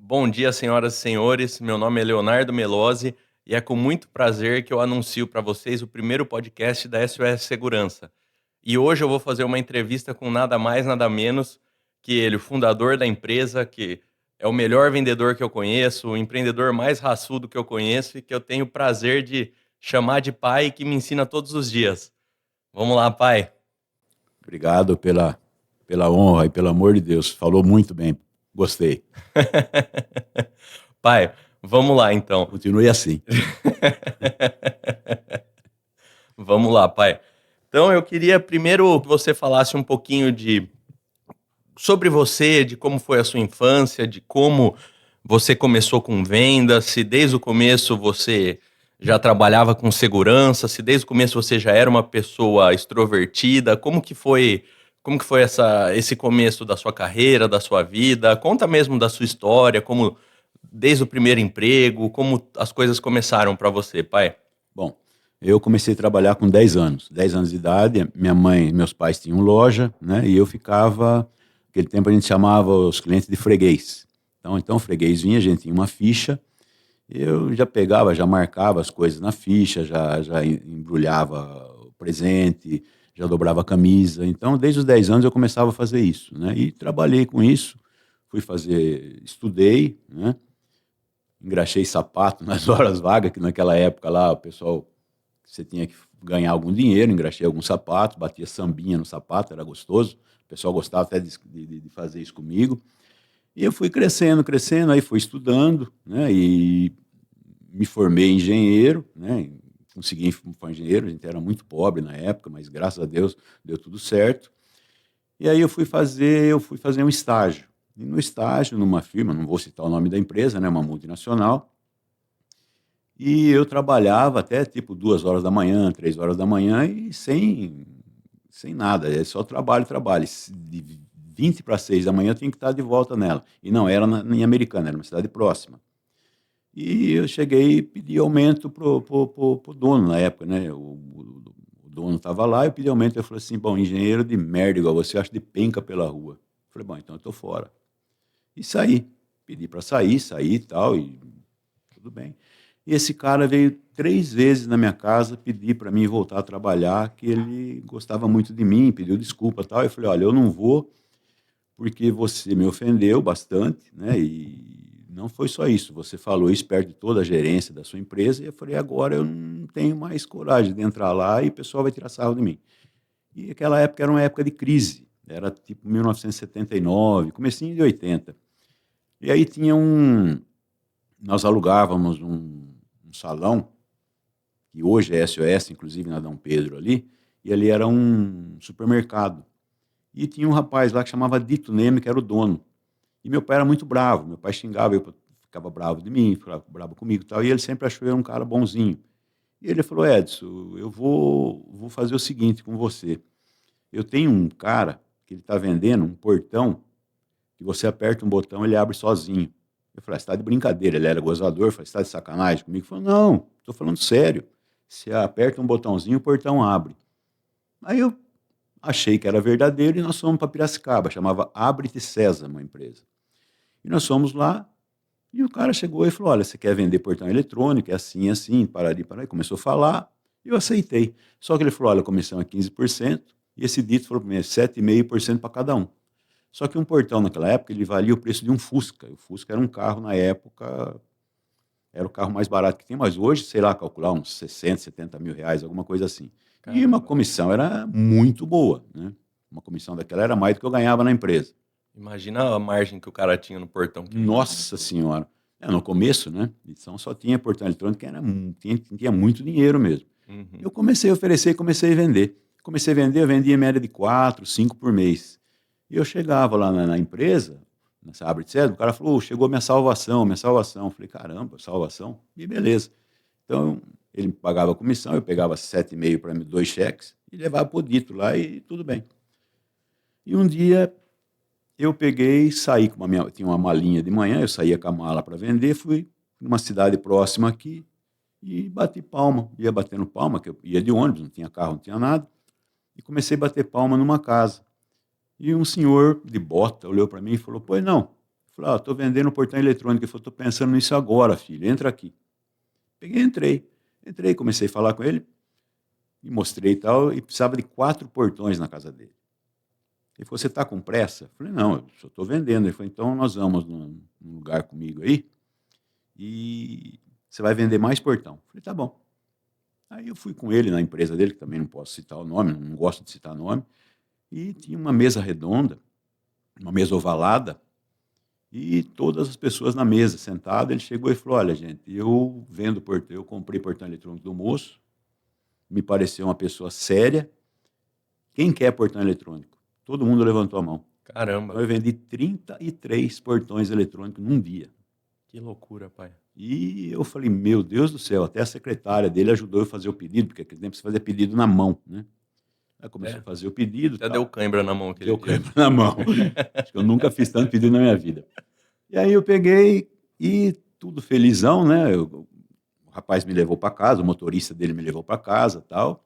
Bom dia, senhoras e senhores. Meu nome é Leonardo Melosi e é com muito prazer que eu anuncio para vocês o primeiro podcast da SOS Segurança. E hoje eu vou fazer uma entrevista com nada mais, nada menos que ele, o fundador da empresa, que é o melhor vendedor que eu conheço, o empreendedor mais raçudo que eu conheço e que eu tenho o prazer de chamar de pai e que me ensina todos os dias. Vamos lá, pai. Obrigado pela honra e pelo amor de Deus. Falou muito bem. Gostei. Pai, vamos lá então. Continue assim. Vamos lá, pai. Então eu queria primeiro que você falasse um pouquinho sobre você, de como foi a sua infância, de como você começou com vendas, se desde o começo você já trabalhava com segurança, se desde o começo você já era uma pessoa extrovertida, como que foi esse começo da sua carreira, da sua vida? Conta mesmo da sua história, como desde o primeiro emprego, como as coisas começaram para você, pai. Bom, eu comecei a trabalhar com 10 anos. 10 anos de idade, minha mãe e meus pais tinham loja, né? E eu ficava, naquele tempo a gente chamava os clientes de freguês. Então o freguês vinha, a gente tinha uma ficha, eu já pegava, já marcava as coisas na ficha, já embrulhava o presente, já dobrava a camisa. Então, desde os 10 anos eu começava a fazer isso, né? E trabalhei com isso, estudei, né? Engraxei sapato nas horas vagas, que naquela época lá o pessoal, você tinha que ganhar algum dinheiro, engraxei alguns sapatos, batia sambinha no sapato, era gostoso, o pessoal gostava até de fazer isso comigo. E eu fui crescendo, crescendo, aí fui estudando, né, e me formei engenheiro, né, consegui me formar engenheiro, a gente era muito pobre na época, mas graças a Deus deu tudo certo. E aí eu fui fazer um estágio. E no estágio, numa firma, não vou citar o nome da empresa, né, uma multinacional, e eu trabalhava até tipo 2 horas da manhã, 3 horas da manhã e sem nada, é só trabalho, trabalho. De 20 para 6 da manhã eu tinha que estar de volta nela. E não era em Americana, era uma cidade próxima. E eu cheguei e pedi aumento pro dono na época, né? O dono estava lá, eu pedi aumento, ele falou assim, bom, engenheiro de merda igual você, acha de penca pela rua. Eu falei, bom, então eu tô fora. E saí. Pedi para sair e tal, e tudo bem. E esse cara veio 3 vezes na minha casa pedir para mim voltar a trabalhar, que ele gostava muito de mim, pediu desculpa e tal. Eu falei, olha, eu não vou porque você me ofendeu bastante, né? E não foi só isso, você falou isso perto de toda a gerência da sua empresa, e eu falei, agora eu não tenho mais coragem de entrar lá e o pessoal vai tirar sarro de mim. E aquela época era uma época de crise, era tipo 1979, comecinho de 80. E aí nós alugávamos um salão, que hoje é SOS, inclusive na Dom Pedro ali, e ali era um supermercado. E tinha um rapaz lá que chamava Dito Neme, que era o dono. E meu pai era muito bravo, meu pai xingava, eu ficava bravo de mim, ficava bravo comigo e tal, e ele sempre achou eu um cara bonzinho. E ele falou, Edson, eu vou fazer o seguinte com você. Eu tenho um cara que ele está vendendo um portão, que você aperta um botão, ele abre sozinho. Eu falei, você está de brincadeira, ele era gozador, eu falei, você está de sacanagem comigo? Ele falou, não, estou falando sério. Você aperta um botãozinho, o portão abre. Aí eu achei que era verdadeiro e nós fomos para Piracicaba, chamava Abre-te César, uma empresa. E nós fomos lá e o cara chegou e falou, olha, você quer vender portão eletrônico, é assim, parari, parari. Começou a falar e eu aceitei. Só que ele falou, olha, a comissão é 15% e esse dito falou para mim, é 7,5% para cada um. Só que um portão naquela época, ele valia o preço de um Fusca. O Fusca era um carro, na época, era o carro mais barato que tem, mas hoje, sei lá, calcular uns 60, 70 mil reais, alguma coisa assim. E uma Caramba. comissão era muito boa, né? Uma comissão daquela era mais do que eu ganhava na empresa. Imagina a margem que o cara tinha no portão que vendia. Nossa Senhora! No começo, né? Então só tinha portão eletrônico que tinha muito dinheiro mesmo. Uhum. Eu comecei a oferecer e comecei a vender. Comecei a vender, eu vendia em média de 4, 5 por mês. E eu chegava lá na empresa, nessa Abre César, o cara falou, chegou minha salvação, minha salvação. Eu falei, caramba, salvação? E beleza. Então, ele me pagava a comissão, eu pegava 7,5 para mim, 2 cheques, e levava para o dito lá e tudo bem. E um dia eu peguei, saí com tinha uma malinha de manhã, eu saía com a mala para vender, fui numa cidade próxima aqui e bati palma, ia batendo palma, que eu ia de ônibus, não tinha carro, não tinha nada, e comecei a bater palma numa casa. E um senhor de bota olhou para mim e falou, pois não. Eu Falei, estou vendendo um portão eletrônico. Ele falou, estou pensando nisso agora, filho, entra aqui. Peguei, entrei, comecei a falar com ele, e mostrei e tal, e precisava de 4 portões na casa dele. Ele falou, você está com pressa? Eu falei, não, eu só estou vendendo. Ele falou, então nós vamos num lugar comigo aí, e você vai vender mais portão. Eu falei, tá bom. Aí eu fui com ele na empresa dele, que também não posso citar o nome, não gosto de citar nome, e tinha uma mesa redonda, uma mesa ovalada, e todas as pessoas na mesa, sentadas. Ele chegou e falou, olha, gente, eu vendo portão, eu comprei portão eletrônico do moço, me pareceu uma pessoa séria. Quem quer portão eletrônico? Todo mundo levantou a mão. Caramba, Então eu vendi 33 portões eletrônicos num dia. que loucura, pai. E eu falei, meu Deus do céu, até a secretária dele ajudou eu a fazer o pedido, porque naquele tempo você fazia pedido na mão, né? Aí começou a fazer o pedido. Até deu cãibra na mão aquele Deu dia. cãibra na mão. Acho que eu nunca fiz tanto pedido na minha vida. E aí eu peguei e tudo felizão, né? O rapaz me levou para casa, o motorista dele me levou para casa, tal.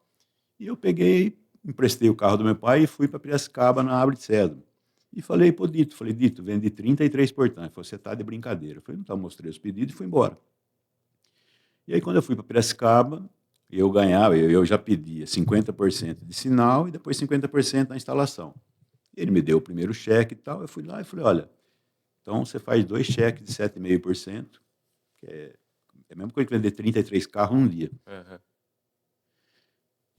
E eu peguei, emprestei o carro do meu pai e fui para Piracicaba na Árvore de Cedro. E falei pro Dito, Dito, vendi 33 portões. Ele falou, você está de brincadeira. Eu falei, não tá, mostrei os pedidos e fui embora. E aí quando eu fui para Piracicaba, eu ganhava, eu já pedia 50% de sinal e depois 50% da instalação. Ele me deu o primeiro cheque e tal, eu fui lá e falei, olha, então você faz 2 cheques de 7,5%, que é mesmo que eu vender 33 carros num dia. Uhum.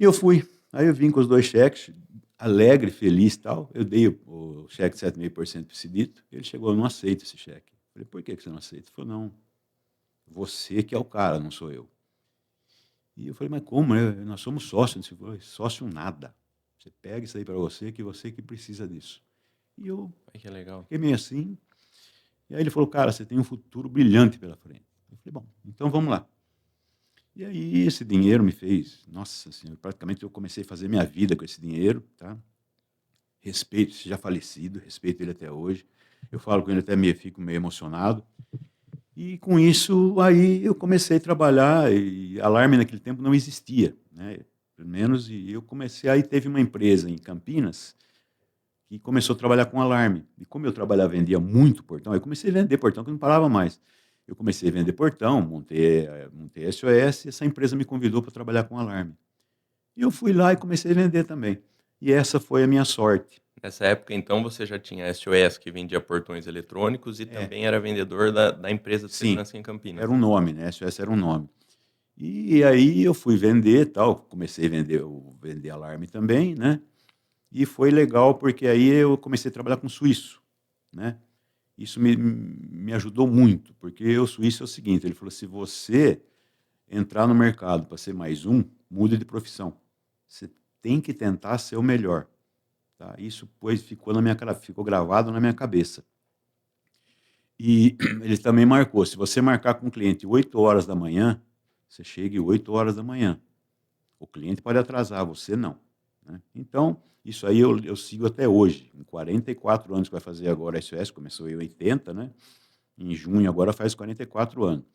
E eu fui. Aí eu vim com os 2 cheques, alegre, feliz e tal. Eu dei o cheque de 7,5% para esse Dito. Ele chegou, eu não aceito esse cheque. Eu falei, por que você não aceita? Ele falou, não, você que é o cara, não sou eu. E eu falei, mas como? Nós somos sócios. Ele falou, sócio nada. Você pega isso aí para você que precisa disso. E eu Que legal. fiquei meio assim. E aí ele falou, cara, você tem um futuro brilhante pela frente. Eu falei, bom, então vamos lá. E aí esse dinheiro me fez, nossa senhora, praticamente eu comecei a fazer minha vida com esse dinheiro, tá? Respeito, já falecido, respeito ele até hoje. Eu falo com ele até meio, fico meio emocionado. E com isso aí eu comecei a trabalhar, e alarme naquele tempo não existia, né? Pelo menos, e eu comecei, aí teve uma empresa em Campinas que começou a trabalhar com alarme. E como eu trabalhava, vendia muito portão, eu comecei a vender portão que não parava mais. Eu comecei a vender portão, montei SOS, e essa empresa me convidou para trabalhar com alarme. E eu fui lá e comecei a vender também. E essa foi a minha sorte. Nessa época, então, você já tinha a SOS, que vendia portões eletrônicos, e também era vendedor da empresa de Sim, segurança em Campinas. era um nome, né? SOS era um nome. E aí eu fui vender tal, comecei a vender alarme também, né? E foi legal porque aí eu comecei a trabalhar com suíço, né? Isso me ajudou muito, porque o suíço é o seguinte, ele falou, se você entrar no mercado para ser mais um, mude de profissão. Você tem que tentar ser o melhor. Tá? Isso pois, ficou gravado na minha cabeça. E ele também marcou, se você marcar com o cliente 8 horas da manhã, você chega 8 horas da manhã. O cliente pode atrasar, você não. Né? Então, isso aí eu sigo até hoje. Em 44 anos que vai fazer agora a SOS, começou em 80, né? Em junho agora faz 44 anos.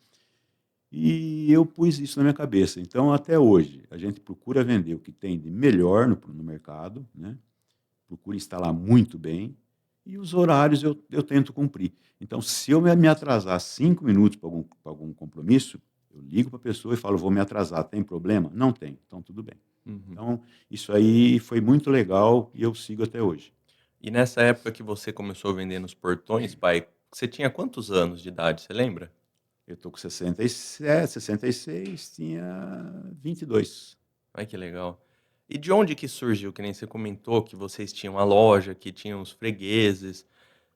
E eu pus isso na minha cabeça. Então, até hoje, a gente procura vender o que tem de melhor no mercado, né? Procura instalar muito bem, e os horários eu tento cumprir. Então, se eu me atrasar 5 minutos para algum compromisso, eu ligo para a pessoa e falo, vou me atrasar, tem problema? Não tem, então tudo bem. Uhum. Então, isso aí foi muito legal e eu sigo até hoje. E nessa época que você começou vendendo os portões, pai, você tinha quantos anos de idade, você lembra? Eu estou com 67, 66, tinha 22. Ai, que legal. E de onde que surgiu, que nem você comentou, que vocês tinham a loja, que tinham os fregueses,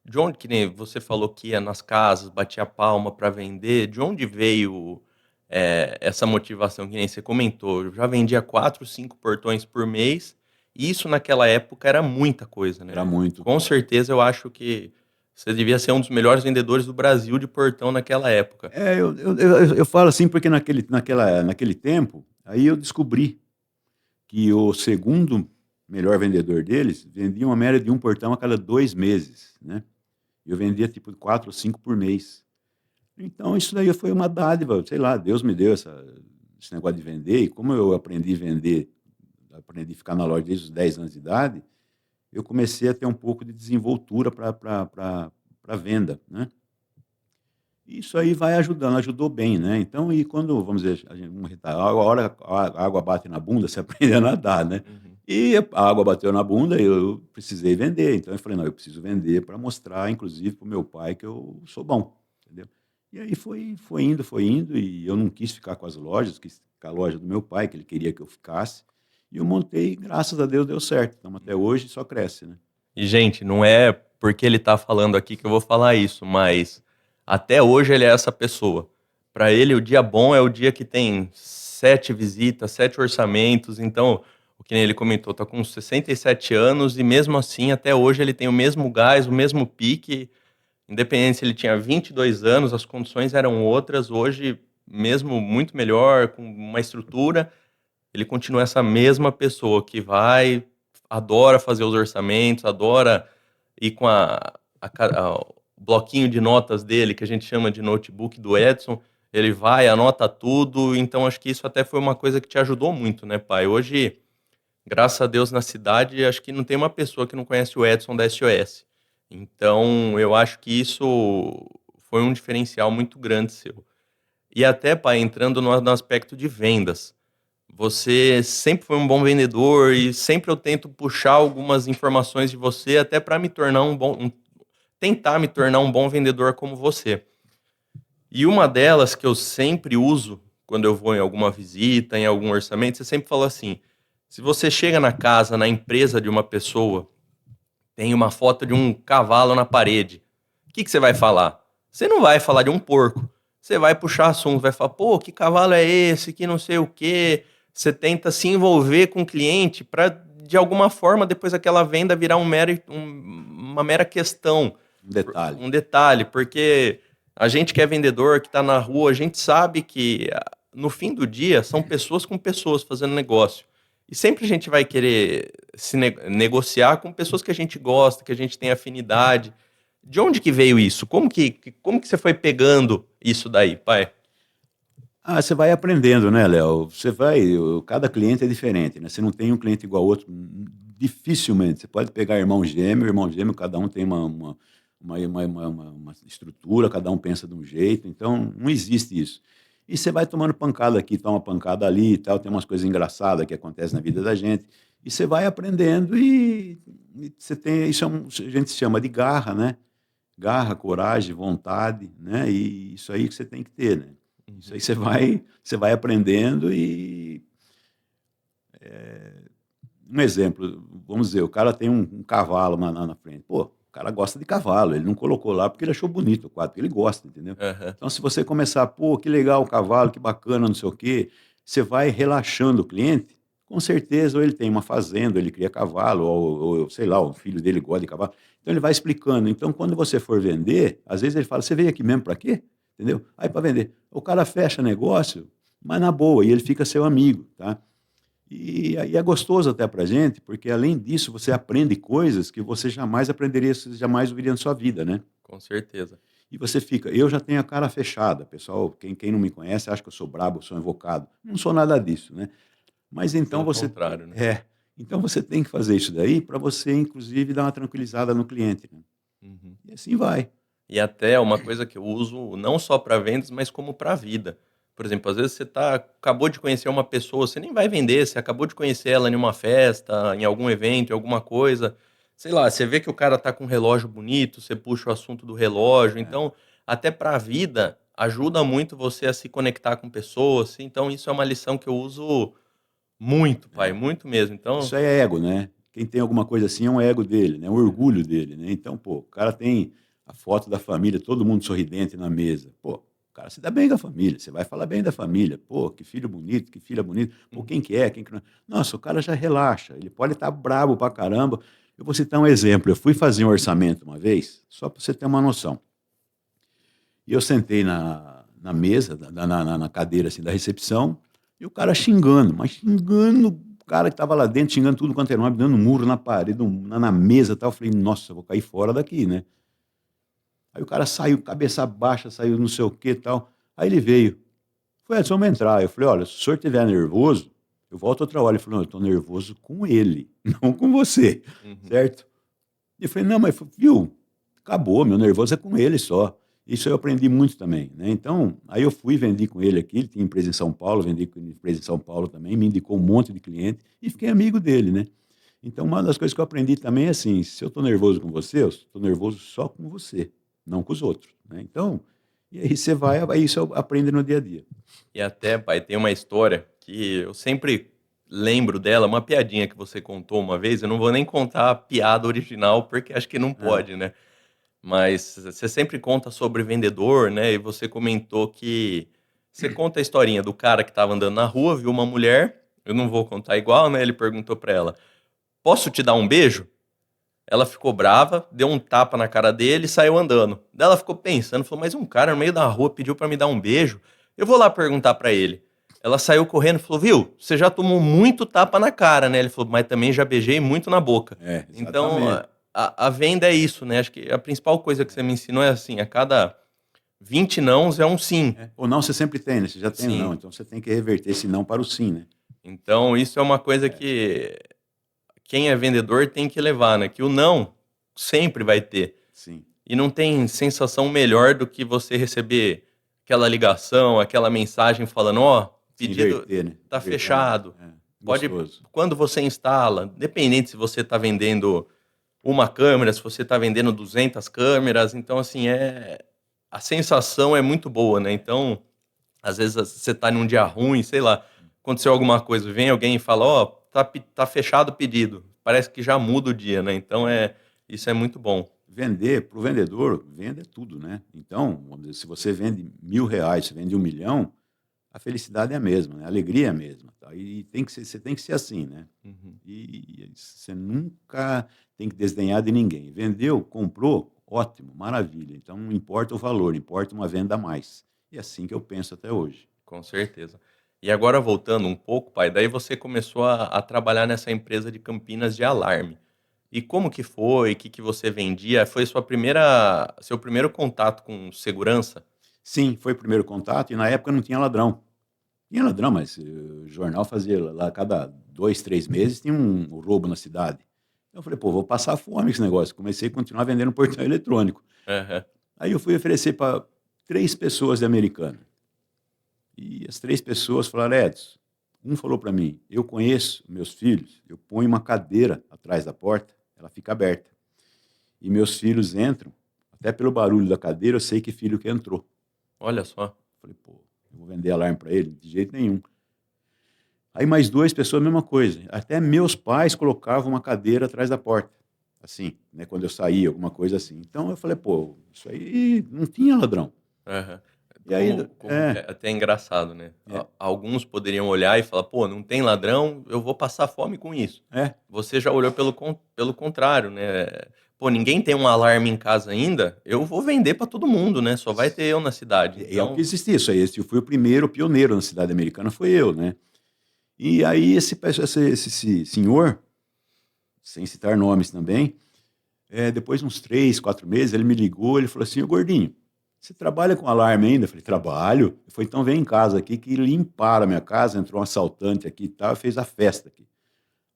de onde, que nem você falou que ia nas casas, batia palma para vender, de onde veio essa motivação, que nem você comentou? Eu já vendia 4, 5 portões por mês, e isso naquela época era muita coisa, né? Era muito. Com certeza eu acho que você devia ser um dos melhores vendedores do Brasil de portão naquela época. Eu falo assim porque naquele tempo, aí eu descobri que o segundo melhor vendedor deles vendia uma média de um portão a cada 2 meses, né? Eu vendia tipo 4 ou 5 por mês. Então isso daí foi uma dádiva, sei lá, Deus me deu esse negócio de vender, e como eu aprendi a vender, aprendi a ficar na loja desde os 10 anos de idade, eu comecei a ter um pouco de desenvoltura para para venda, né? Isso aí vai ajudando, ajudou bem, né? Então, e quando, vamos dizer, a hora a água bate na bunda, você aprende a nadar, né? Uhum. E a água bateu na bunda, eu precisei vender. Então eu falei, não, eu preciso vender para mostrar, inclusive, para o meu pai que eu sou bom, entendeu? E aí foi indo, e eu não quis ficar com as lojas, quis ficar a loja do meu pai, que ele queria que eu ficasse. E eu montei, graças a Deus deu certo. Então até hoje só cresce, né? E, gente, não é porque ele tá falando aqui que eu vou falar isso, mas até hoje ele é essa pessoa. Para ele, o dia bom é o dia que tem 7 visitas, 7 orçamentos. Então, o que nem ele comentou, tá com 67 anos e mesmo assim, até hoje ele tem o mesmo gás, o mesmo pique. Independente se ele tinha 22 anos, as condições eram outras. Hoje, mesmo muito melhor, com uma estrutura, ele continua essa mesma pessoa que vai, adora fazer os orçamentos, adora ir com o bloquinho de notas dele, que a gente chama de notebook do Edson. Ele vai, anota tudo. Então, acho que isso até foi uma coisa que te ajudou muito, né, pai? Hoje, graças a Deus, na cidade, acho que não tem uma pessoa que não conhece o Edson da SOS. Então, eu acho que isso foi um diferencial muito grande seu. E até, pai, entrando no aspecto de vendas. Você sempre foi um bom vendedor e sempre eu tento puxar algumas informações de você até para me tornar tentar me tornar um bom vendedor como você. E uma delas que eu sempre uso quando eu vou em alguma visita, em algum orçamento, você sempre fala assim: se você chega na casa, na empresa de uma pessoa, tem uma foto de um cavalo na parede, o que você vai falar? Você não vai falar de um porco. Você vai puxar assunto, vai falar, pô, que cavalo é esse, que não sei o quê. Você tenta se envolver com o cliente para, de alguma forma, depois aquela venda virar uma mera questão, Um detalhe. um detalhe, porque a gente que é vendedor, que está na rua, a gente sabe que no fim do dia são pessoas com pessoas fazendo negócio. E sempre a gente vai querer se negociar com pessoas que a gente gosta, que a gente tem afinidade. De onde que veio isso? Como que você foi pegando isso daí, pai? Ah, você vai aprendendo, né, Léo? Cada cliente é diferente, né? Você não tem um cliente igual ao outro, dificilmente. Você pode pegar irmão gêmeo, cada um tem uma estrutura, cada um pensa de um jeito, então não existe isso. E você vai tomando pancada aqui, toma pancada ali e tal, tem umas coisas engraçadas que acontecem na vida da gente, e você vai aprendendo e você tem, a gente chama de garra, né? Garra, coragem, vontade, né? E isso aí que você tem que ter, né? Isso aí você vai aprendendo e um exemplo, vamos dizer, o cara tem um cavalo na frente. Pô, o cara gosta de cavalo, ele não colocou lá porque ele achou bonito o quadro, porque ele gosta, entendeu? Aham. Então, se você começar, pô, que legal o cavalo, que bacana, não sei o quê, você vai relaxando o cliente, com certeza, ou ele tem uma fazenda, ele cria cavalo, ou sei lá, o filho dele gosta de cavalo. Então, ele vai explicando. Então, quando você for vender, às vezes ele fala, você veio aqui mesmo para quê? Entendeu? Aí, para vender. O cara fecha negócio, mas na boa, e ele fica seu amigo, tá? E aí é gostoso até para gente, porque além disso você aprende coisas que você jamais aprenderia, você jamais ouviria na sua vida, né? Com certeza. E você fica, eu já tenho a cara fechada, pessoal, quem não me conhece acha que eu sou brabo, eu sou invocado. Não sou nada disso, né? Mas então Pelo você contrário, né? então você tem que fazer isso daí para você, inclusive, dar uma tranquilizada no cliente, né? Uhum. E assim vai. E até uma coisa que eu uso não só para vendas, mas como para a vida. Por exemplo, às vezes acabou de conhecer uma pessoa, você nem vai vender, você acabou de conhecer ela em uma festa, em algum evento, em alguma coisa. Sei lá, você vê que o cara tá com um relógio bonito, você puxa o assunto do relógio. É. Então, até para a vida, ajuda muito você a se conectar com pessoas. Então, isso é uma lição que eu uso muito, pai, muito mesmo. Então, Isso aí é ego, né? Quem tem alguma coisa assim é um ego dele, né? Um orgulho dele, né? Então, pô, o cara tem a foto da família, todo mundo sorridente na mesa. Pô, o cara se dá bem com a família, você vai falar bem da família. Pô, que filho bonito, que filha bonita. Pô, quem que é, quem que não é? Nossa, o cara já relaxa, ele pode estar bravo pra caramba. Eu vou citar um exemplo. Eu fui fazer um orçamento uma vez, só para você ter uma noção. E eu sentei na mesa, na cadeira assim, da recepção, e o cara xingando, mas xingando o cara que estava lá dentro, xingando tudo quanto era nome, dando murro na parede, na mesa e tal. Eu falei, nossa, eu vou cair fora daqui, né? Aí o cara saiu, cabeça baixa, saiu não sei o que e tal. Aí ele veio. Foi, Edson, vamos entrar. Eu falei, olha, se o senhor estiver nervoso, eu volto outra hora. Ele falou, não, eu estou nervoso com ele, não com você, uhum, certo? E eu falei, não, mas viu? acabou, meu nervoso é com ele só. Isso eu aprendi muito também, né? Então, aí eu fui vender com ele aqui, ele tinha empresa em São Paulo, vendi com empresa em São Paulo também, me indicou um monte de cliente e fiquei amigo dele, né? Então, uma das coisas que eu aprendi também é assim, se eu estou nervoso com você, eu estou nervoso só com você, não com os outros, né? Então, e aí você vai, aí isso eu aprendo no dia a dia. E até, pai, tem uma história que eu sempre lembro dela, uma piadinha que você contou uma vez. Eu não vou nem contar a piada original, porque acho que não Ah, pode, né? Mas você sempre conta sobre vendedor, né? E você comentou que você conta a historinha do cara que estava andando na rua, viu uma mulher. Eu não vou contar igual, né? Ele perguntou para ela: Posso te dar um beijo? Ela ficou brava, deu um tapa na cara dele e saiu andando. Daí ela ficou pensando, falou: Mas um cara no meio da rua pediu para me dar um beijo. Eu vou lá perguntar para ele. Ela saiu correndo e falou: Viu, você já tomou muito tapa na cara, né? Ele falou: Mas também já beijei muito na boca. Então, exatamente. a venda é isso, né? Acho que a principal coisa que você me ensinou é assim: a cada 20 nãos é um sim. É. O não você sempre tem, né? Você já tem o Sim. não, então você tem que reverter esse não para o sim, né? Então, isso é uma coisa É, que quem é vendedor tem que levar, né? Que o não sempre vai ter. sim. E não tem sensação melhor do que você receber aquela ligação, aquela mensagem falando: Ó, Se pedido inverter, né? tá Inverter a moeda. fechado. É, Pode, gostoso. quando você instala, dependente se você está vendendo uma câmera, se você está vendendo 200 câmeras, então assim, a sensação é muito boa, né? Então, às vezes você tá num dia ruim, sei lá, aconteceu alguma coisa, vem alguém e fala: Ó, tá fechado o pedido. Parece que já muda o dia, né? Então, É. isso é muito bom. Vender, para o vendedor, venda é tudo, né? Então, vamos dizer, se você vende R$ 1.000, você vende 1 milhão, a felicidade é a mesma, né? A alegria é a mesma. Tá? E tem que ser, você tem que ser assim, né? Uhum. E você nunca tem que desdenhar de ninguém. Vendeu, comprou, ótimo, maravilha. Então não importa o valor, importa uma venda a mais. E é assim que eu penso até hoje. Com certeza. E agora voltando um pouco, pai, daí você começou a trabalhar nessa empresa de Campinas de alarme. E como que foi? O que que você vendia? Foi seu primeiro contato com segurança? Sim, foi o primeiro contato e na época não tinha ladrão. Tinha ladrão, mas o jornal fazia lá cada 2, 3 meses tinha um roubo na cidade. Eu falei, pô, vou passar fome com esse negócio. Comecei a continuar vendendo portão eletrônico. Aham. Aí eu fui oferecer para 3 pessoas de Americana. E as 3 pessoas falaram, Edson, um falou para mim, eu conheço meus filhos, eu ponho uma cadeira atrás da porta, ela fica aberta. E meus filhos entram, até pelo barulho da cadeira eu sei que filho que entrou. Olha só. Falei, pô, eu vou vender alarme para ele? De jeito nenhum. Aí mais 2 pessoas, a mesma coisa. Até meus pais colocavam uma cadeira atrás da porta, assim, né, quando eu saía, alguma coisa assim. Então eu falei, pô, isso aí não tinha ladrão. Aham. E aí, Como que é até engraçado, né? é, Alguns poderiam olhar e falar: Pô, não tem ladrão, eu vou passar fome com isso. é, Você já olhou pelo contrário, né? Pô, ninguém tem um alarme em casa ainda, eu vou vender para todo mundo, né? Só vai ter eu na cidade. é o que Então, existia, isso aí. Eu fui o primeiro, o pioneiro na cidade americana, foi eu, né? E aí esse senhor, sem citar nomes também, depois de uns 3, 4 meses, ele me ligou, ele falou assim, ô gordinho, você trabalha com alarme ainda? Eu falei, trabalho. Ele falou, então vem em casa aqui, que limparam a minha casa, entrou um assaltante aqui e tal, fez a festa aqui.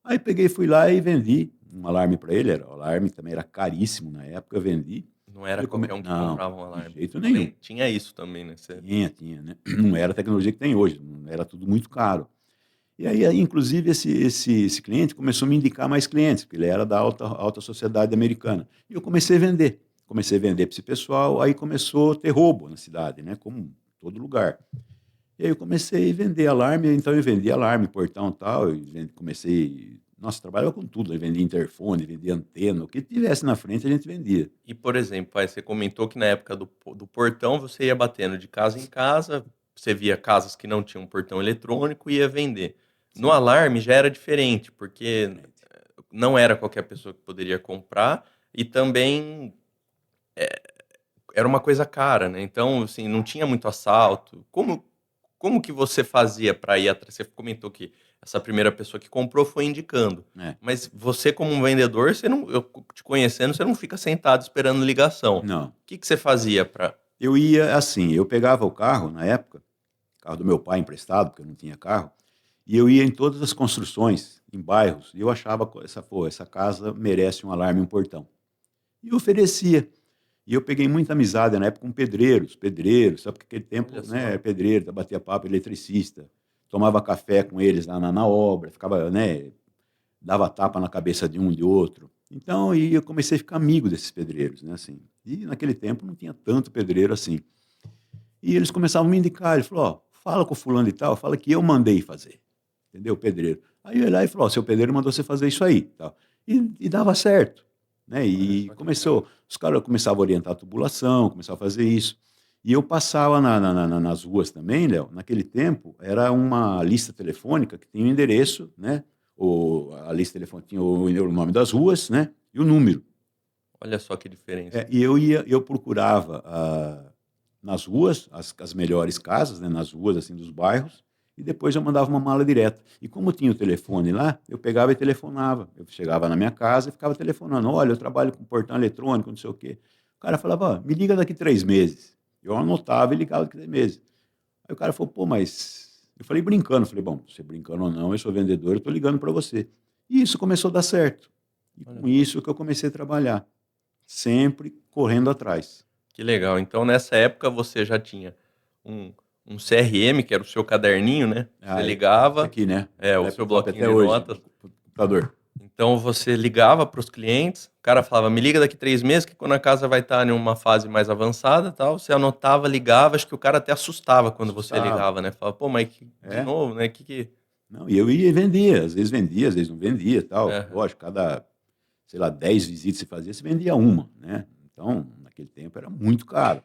Aí peguei, fui lá e vendi um alarme para ele, o alarme também era caríssimo na época, eu vendi. não era Ele qualquer um que Não, comprava um de alarme. jeito nenhum. Também tinha isso também, né? Tinha, né? Não era a tecnologia que tem hoje, era tudo muito caro. E aí, inclusive, esse cliente começou a me indicar mais clientes, porque ele era da alta sociedade americana. E eu comecei a vender. Comecei a vender para esse pessoal, aí começou a ter roubo na cidade, né? Como em todo lugar. E aí eu comecei a vender alarme, então eu vendi alarme, portão e tal, comecei... Nossa, trabalhava com tudo, eu vendia interfone, vendia antena, o que tivesse na frente a gente vendia. E, por exemplo, pai, você comentou que na época do portão você ia batendo de casa em casa, você via casas que não tinham portão eletrônico e ia vender. No Sim, alarme já era diferente, porque diferente. não era qualquer pessoa que poderia comprar e também era uma coisa cara, né? Então, assim, não tinha muito assalto. Como que você fazia para ir atrás? Você comentou que essa primeira pessoa que comprou foi indicando. É. Mas você, como um vendedor, você não, eu te conhecendo, você não fica sentado esperando ligação. O Não. que você fazia para. Eu ia assim, eu pegava o carro, na época, carro do meu pai emprestado, porque eu não tinha carro, e eu ia em todas as construções, em bairros, e eu achava, essa casa merece um alarme e um portão. E eu oferecia. E eu peguei muita amizade na época com pedreiros, sabe? Porque aquele tempo, Olha né, só. pedreiro, batia papo, eletricista, tomava café com eles lá na obra, ficava, né, dava tapa na cabeça de um e de outro. Então, e eu comecei a ficar amigo desses pedreiros, né, assim. E naquele tempo não tinha tanto pedreiro assim. E eles começavam a me indicar, ele falou, ó, fala com o fulano e tal, fala que eu mandei fazer, entendeu, o pedreiro. Aí eu ia lá e falou, ó, seu pedreiro mandou você fazer isso aí, tal. E dava certo, né, Olha e só que legal. começou, os caras começavam a orientar a tubulação, começavam a fazer isso. E eu passava nas ruas também, Léo, naquele tempo, era uma lista telefônica que tinha o endereço, né, a lista telefônica tinha o nome das ruas, né, e o número. Olha só que diferença. E eu procurava nas ruas as melhores casas, né, nas ruas assim dos bairros, e depois eu mandava uma mala direta. E como tinha o telefone lá, eu pegava e telefonava. Eu chegava na minha casa e ficava telefonando. Olha, eu trabalho com portão eletrônico, não sei o quê. O cara falava, ó, me liga daqui 3 meses. Eu anotava e ligava daqui 3 meses. Aí o cara falou, pô, mas... Eu falei brincando, falei, bom, você brincando ou não, eu sou vendedor, eu estou ligando para você. E isso começou a dar certo. E Olha com só. isso que eu comecei a trabalhar, sempre correndo atrás. Que legal. Então, nessa época, você já tinha um, um CRM, que era o seu caderninho, né? Você Ah, esse ligava, aqui, né? o seu Laptop bloquinho até de hoje, notas. no computador. Então, você ligava para os clientes, o cara falava, me liga daqui 3 meses, que quando a casa vai estar em uma fase mais avançada, tal. Você anotava, ligava, acho que o cara até assustava quando você Assustava. ligava, né? Falava, pô, mas de É. novo, né? Que... Não, e eu ia e vendia, às vezes não vendia, tal. Aham. Lógico, cada, sei lá, 10 visitas que você fazia, você vendia uma, né? Então, naquele tempo era muito caro.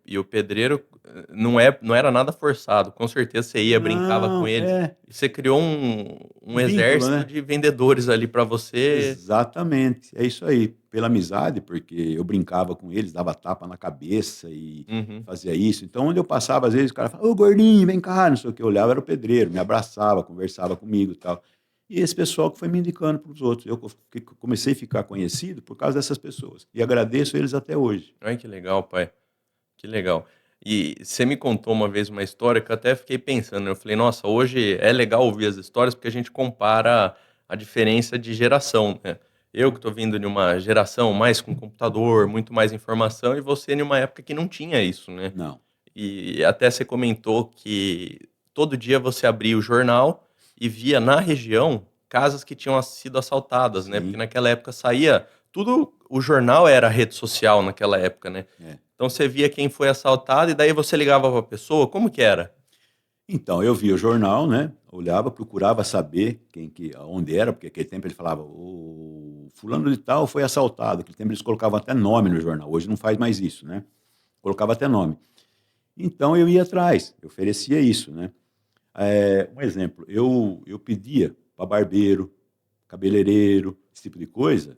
E o pedreiro não era nada forçado. Com certeza você ia, brincava com Não, eles. E você criou um um vínculo, exército né? de vendedores ali para você. Exatamente, é isso aí. Pela amizade, porque eu brincava com eles, dava tapa na cabeça e Uhum. fazia isso. Então, onde eu passava, às vezes o cara falava, ô gordinho, vem cá, não sei o que. Eu olhava, era o pedreiro, me abraçava, conversava comigo e tal. E esse pessoal que foi me indicando para os outros. Eu comecei a ficar conhecido por causa dessas pessoas. E agradeço eles até hoje. Ai, que legal, pai. Que legal. E você me contou uma vez uma história que eu até fiquei pensando, né? Eu falei, nossa, hoje é legal ouvir as histórias porque a gente compara a diferença de geração, né? Eu que estou vindo de uma geração mais com computador, muito mais informação, e você em uma época que não tinha isso, né? Não, E até você comentou que todo dia você abria o jornal e via na região casas que tinham sido assaltadas, né? Porque sim, naquela época saía tudo, o jornal era rede social naquela época, né? é. Então você via quem foi assaltado e daí você ligava para a pessoa, como que era? Então, eu via o jornal, né? Olhava, procurava saber onde era, porque aquele tempo ele falava, o fulano de tal foi assaltado. Aquele tempo eles colocavam até nome no jornal. Hoje não faz mais isso, né? Colocava até nome. Então eu ia atrás, eu oferecia isso, né? Um exemplo, eu pedia para barbeiro, cabeleireiro, esse tipo de coisa,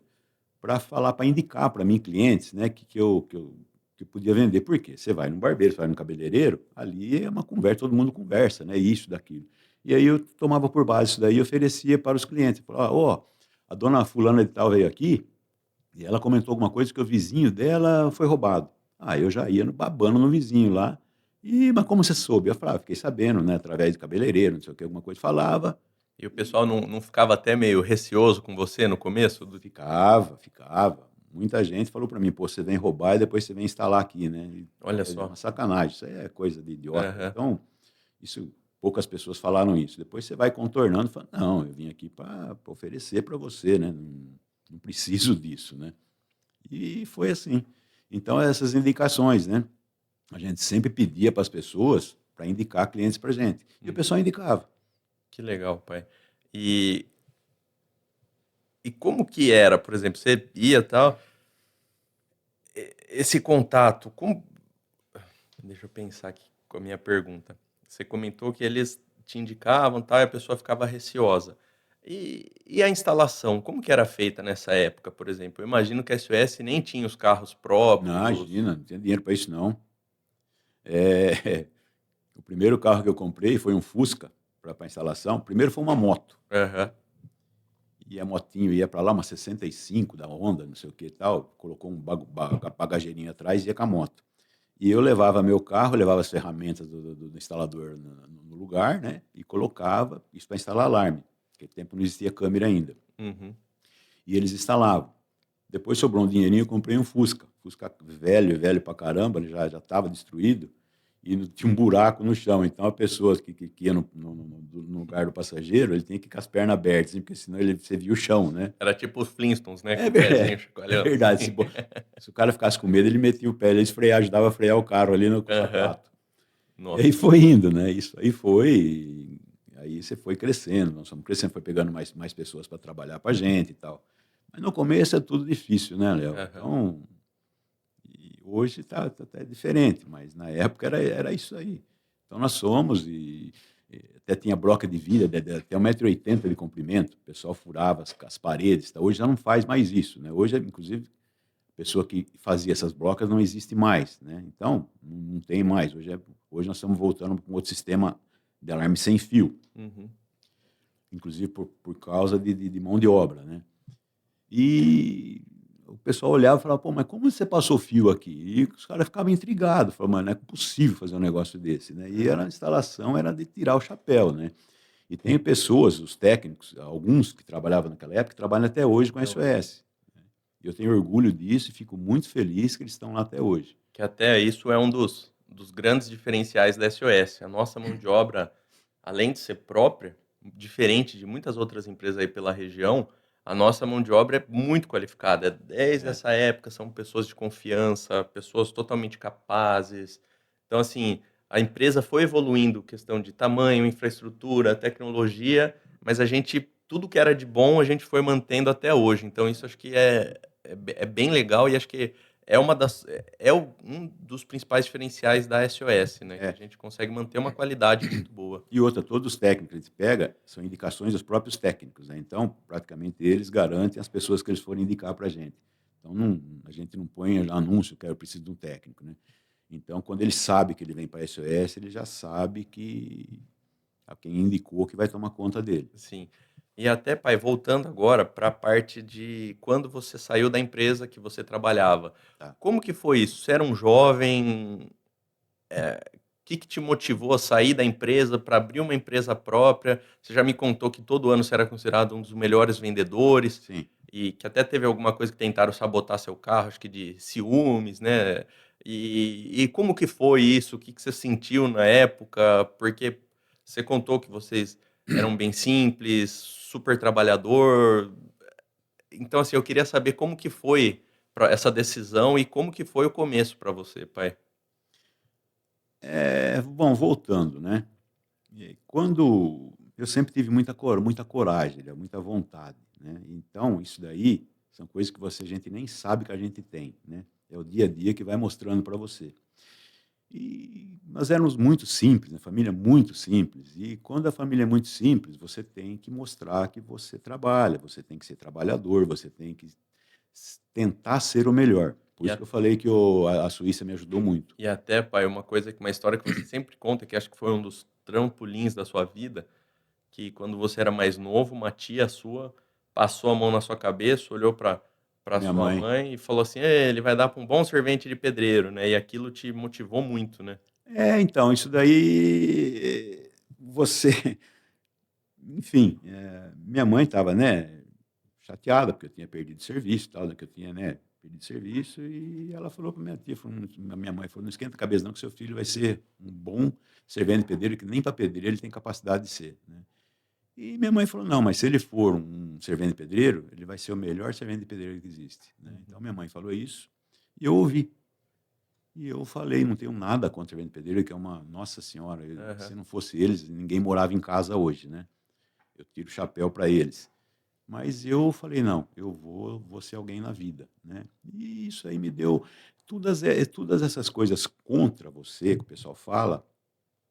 para falar, para indicar para mim clientes, né, que eu podia vender. Por quê? Você vai no barbeiro, você vai no cabeleireiro, ali é uma conversa, todo mundo conversa, né, isso, daquilo. E aí eu tomava por base isso daí e oferecia para os clientes. Falava, ó, a dona fulana de tal veio aqui e ela comentou alguma coisa que o vizinho dela foi roubado. Ah, eu já ia babando no vizinho lá. Mas como você soube? Eu falava, fiquei sabendo, né, através de cabeleireiro, não sei o que, alguma coisa falava. E o pessoal não ficava até meio receoso com você no começo? Ficava. Muita gente falou para mim, pô, você vem roubar e depois você vem instalar aqui, né? Olha É uma só. sacanagem, isso aí é coisa de idiota. Aham. Então, isso, poucas pessoas falaram isso. Depois você vai contornando e fala, não, eu vim aqui para oferecer para você, né? Não preciso disso, né? E foi assim. Então, essas indicações, né? A gente sempre pedia para as pessoas para indicar clientes para gente. E o Uhum. pessoal indicava. Que legal, pai. E, e como que era, por exemplo, você ia tal, esse contato, como... Deixa eu pensar aqui com a minha pergunta. Você comentou que eles te indicavam, tal, e a pessoa ficava receosa. E a instalação, como que era feita nessa época, por exemplo? Eu imagino que a SOS nem tinha os carros Não, próprios. imagina, não tinha dinheiro para isso, não. É, o primeiro carro que eu comprei foi um Fusca para instalação. Primeiro foi uma moto. Aham. E a motinho ia para lá, uma 65 da Honda, não sei o que e tal. Colocou um bagageirinho atrás e ia com a moto. E eu levava meu carro, levava as ferramentas do instalador no lugar, né? E colocava isso para instalar alarme. Naquele tempo não existia câmera ainda. Uhum. E eles instalavam. Depois sobrou um dinheirinho, eu comprei um Fusca. Fusca velho, velho pra caramba, ele já estava destruído e tinha um buraco no chão. Então a pessoa que ia no lugar do passageiro, ele tinha que ir com as pernas abertas, assim, porque senão você via o chão, né? Era tipo os Flintstones, né? É Com o pezinho verdade, é chacoalhando. verdade. Se o cara ficasse com medo, ele metia o pé, ele ajudava a frear o carro ali no Aham. sapato. E Nossa. aí foi indo, né? Isso aí foi. Aí você foi crescendo, nós fomos crescendo, foi pegando mais pessoas para trabalhar para a gente e tal. Mas no começo é tudo difícil, né, Léo? Aham. Então, e hoje está até diferente, mas na época era isso aí. Então nós somos, e até tinha broca de vida, até 1,80 m de comprimento, o pessoal furava as paredes. Tá? Hoje já não faz mais isso, né? Hoje, inclusive, a pessoa que fazia essas brocas não existe mais, né? Então, não tem mais. Hoje nós estamos voltando para um outro sistema de alarme sem fio, Uhum. inclusive por causa de mão de obra, né? E o pessoal olhava e falava, pô, mas como você passou fio aqui? E os caras ficavam intrigados, falavam, mano, não é possível fazer um negócio desse, né? E a instalação era de tirar o chapéu, né? E tem pessoas, os técnicos, alguns que trabalhavam naquela época, que trabalham até hoje com a Até hoje. SOS. E eu tenho orgulho disso e fico muito feliz que eles estão lá até hoje. Que até isso é um dos grandes diferenciais da SOS. A nossa mão de obra, além de ser própria, diferente de muitas outras empresas aí pela região, a nossa mão de obra é muito qualificada. Desde É, essa época, são pessoas de confiança, pessoas totalmente capazes. Então, assim, a empresa foi evoluindo, questão de tamanho, infraestrutura, tecnologia, mas a gente, tudo que era de bom, a gente foi mantendo até hoje. Então, isso acho que é bem legal e acho que um dos principais diferenciais da SOS, né? Que a é. gente consegue manter uma qualidade muito boa. E outra, todos os técnicos que a gente pega são indicações dos próprios técnicos, né? Então, praticamente eles garantem as pessoas que eles forem indicar para a gente. Então, a gente não põe anúncio que eu preciso de um técnico, né? Então, quando ele sabe que ele vem para a SOS, ele já sabe que a quem indicou que vai tomar conta dele. Sim. E até, pai, voltando agora para a parte de quando você saiu da empresa que você trabalhava. Tá? Como que foi isso? Você era um jovem? O que que te motivou a sair da empresa para abrir uma empresa própria? Você já me contou que todo ano você era considerado um dos melhores vendedores Sim. e que até teve alguma coisa que tentaram sabotar seu carro, acho que de ciúmes, né? E como que foi isso? O que que você sentiu na época? Porque você contou que vocês eram bem simples, super trabalhador. Então, assim, eu queria saber como que foi essa decisão e como que foi o começo para você, pai. Bom, voltando, né? Quando eu sempre tive muita coragem, né, muita vontade, né? Então, isso daí são coisas que a gente nem sabe que a gente tem, né? É o dia a dia que vai mostrando para você. E nós éramos muito simples, né? Família muito simples. E quando a família é muito simples, você tem que mostrar que você trabalha, você tem que ser trabalhador, você tem que tentar ser o melhor. Por E isso que eu falei que a Suíça me ajudou muito. E até, pai, uma história que você sempre conta, que acho que foi um dos trampolins da sua vida, que quando você era mais novo, uma tia sua passou a mão na sua cabeça, olhou para Minha sua mãe. mãe e falou assim: Ele vai dar para um bom servente de pedreiro", né? E aquilo te motivou muito, né? Então, isso daí você, enfim, minha mãe estava, né, chateada porque eu tinha perdido serviço, e tal, né, que eu tinha, né, perdido serviço e ela falou para minha tia, minha mãe falou, não esquenta a cabeça não que seu filho vai ser um bom servente de pedreiro que nem para pedreiro ele tem capacidade de ser, né? E minha mãe falou, não, mas se ele for um servente de pedreiro, ele vai ser o melhor servente de pedreiro que existe, né? Uhum. Então minha mãe falou isso e eu ouvi. E eu falei, não tenho nada contra o servente de pedreiro, que é uma, nossa senhora, Aham. se não fosse eles, ninguém morava em casa hoje, né? Eu tiro o chapéu para eles. Mas eu falei, não, eu vou ser alguém na vida, né? E isso aí me deu todas essas coisas contra você, que o pessoal fala,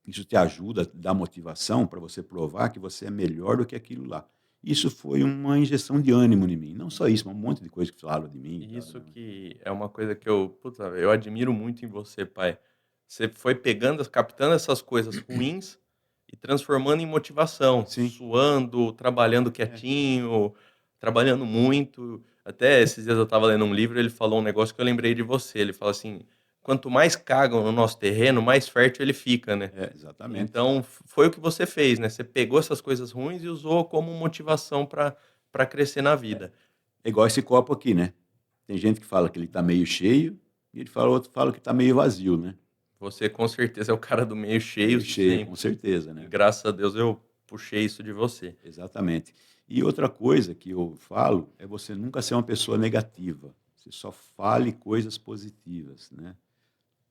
isso te ajuda, dá motivação para você provar que você é melhor do que aquilo lá. Isso foi uma injeção de ânimo em mim. Não só isso, mas um monte de coisa que falaram de mim e E tal, isso né? que é uma coisa que eu admiro muito em você, pai. Você foi pegando, captando essas coisas ruins e transformando em motivação, Sim, suando, trabalhando é, quietinho, trabalhando muito. Até esses dias eu estava lendo um livro, ele falou um negócio que eu lembrei de você. Ele fala assim: quanto mais cagam no nosso terreno, mais fértil ele fica, né? exatamente. Então, foi o que você fez, né? Você pegou essas coisas ruins e usou como motivação para crescer na vida. É igual esse copo aqui, né? tem gente que fala que ele está meio cheio e outro fala que está meio vazio, né? Você com certeza é o cara do meio cheio Meio cheio, com sempre. certeza, E né? graças a Deus eu puxei isso de você. Exatamente. E outra coisa que eu falo é você nunca ser uma pessoa negativa. Você só fale coisas positivas, né?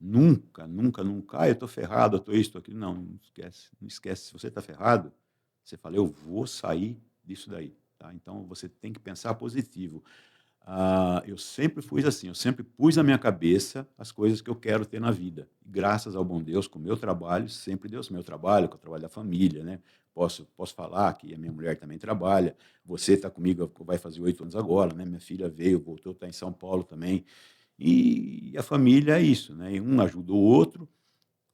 Nunca, nunca, nunca. Ah, eu estou ferrado, eu estou isso, estou aquilo. Não, não esquece. Não esquece. Se você está ferrado, você fala, eu vou sair disso daí. Tá? Então, você tem que pensar positivo. Eu sempre fui assim, eu sempre pus na minha cabeça as coisas que eu quero ter na vida. E graças ao bom Deus, com o meu trabalho, sempre Deus, meu trabalho, com o trabalho da família, né? Posso falar que a minha mulher também trabalha, você está comigo, vai fazer 8 anos agora, né? Minha filha veio, voltou, está em São Paulo também. E a família é isso, né? E um ajuda o outro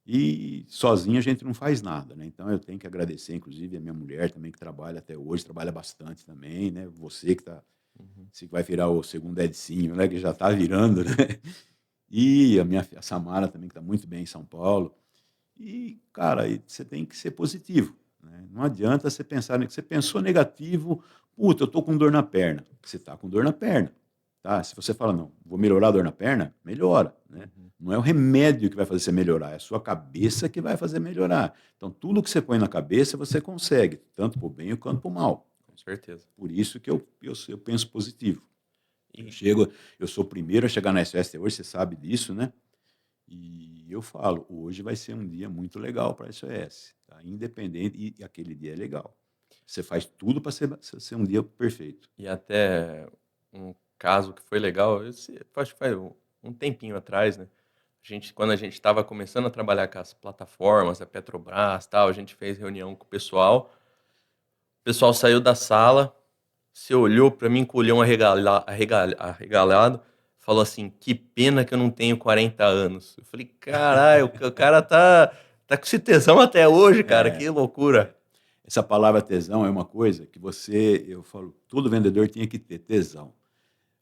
e sozinho a gente não faz nada, né? Então eu tenho que agradecer, inclusive, a minha mulher também, que trabalha até hoje, trabalha bastante também, né? Você que está Uhum. se vai virar o segundo Edinho, né, que já está virando, né? E a Samara também, que está muito bem em São Paulo. E, cara, você tem que ser positivo. Né? Não adianta você pensar, que você pensou negativo, puta, eu estou com dor na perna. Você está com dor na perna. Tá? Se você fala, não, vou melhorar a dor na perna, melhora. Né? Uhum. Não é o remédio que vai fazer você melhorar, é a sua cabeça que vai fazer melhorar. Então, tudo que você põe na cabeça, você consegue, tanto para o bem quanto para o mal. Com certeza. Por isso que eu penso positivo. Eu E, chego, eu sou o primeiro a chegar na SOS hoje, você sabe disso, né? E eu falo, hoje vai ser um dia muito legal para a SOS, tá? Independente, e aquele dia é legal. Você faz tudo para ser um dia perfeito. e até um caso que foi legal, acho que faz um tempinho atrás, né? Quando a gente estava começando a trabalhar com as plataformas, a Petrobras, tal, a gente fez reunião com o pessoal. O pessoal saiu da sala, você olhou para mim com o olhão arregalado, falou assim: que pena que eu não tenho 40 anos. Eu falei: caralho, o cara tá com esse tesão até hoje, cara, É, que loucura. essa palavra tesão é uma coisa que eu falo, todo vendedor tinha que ter tesão,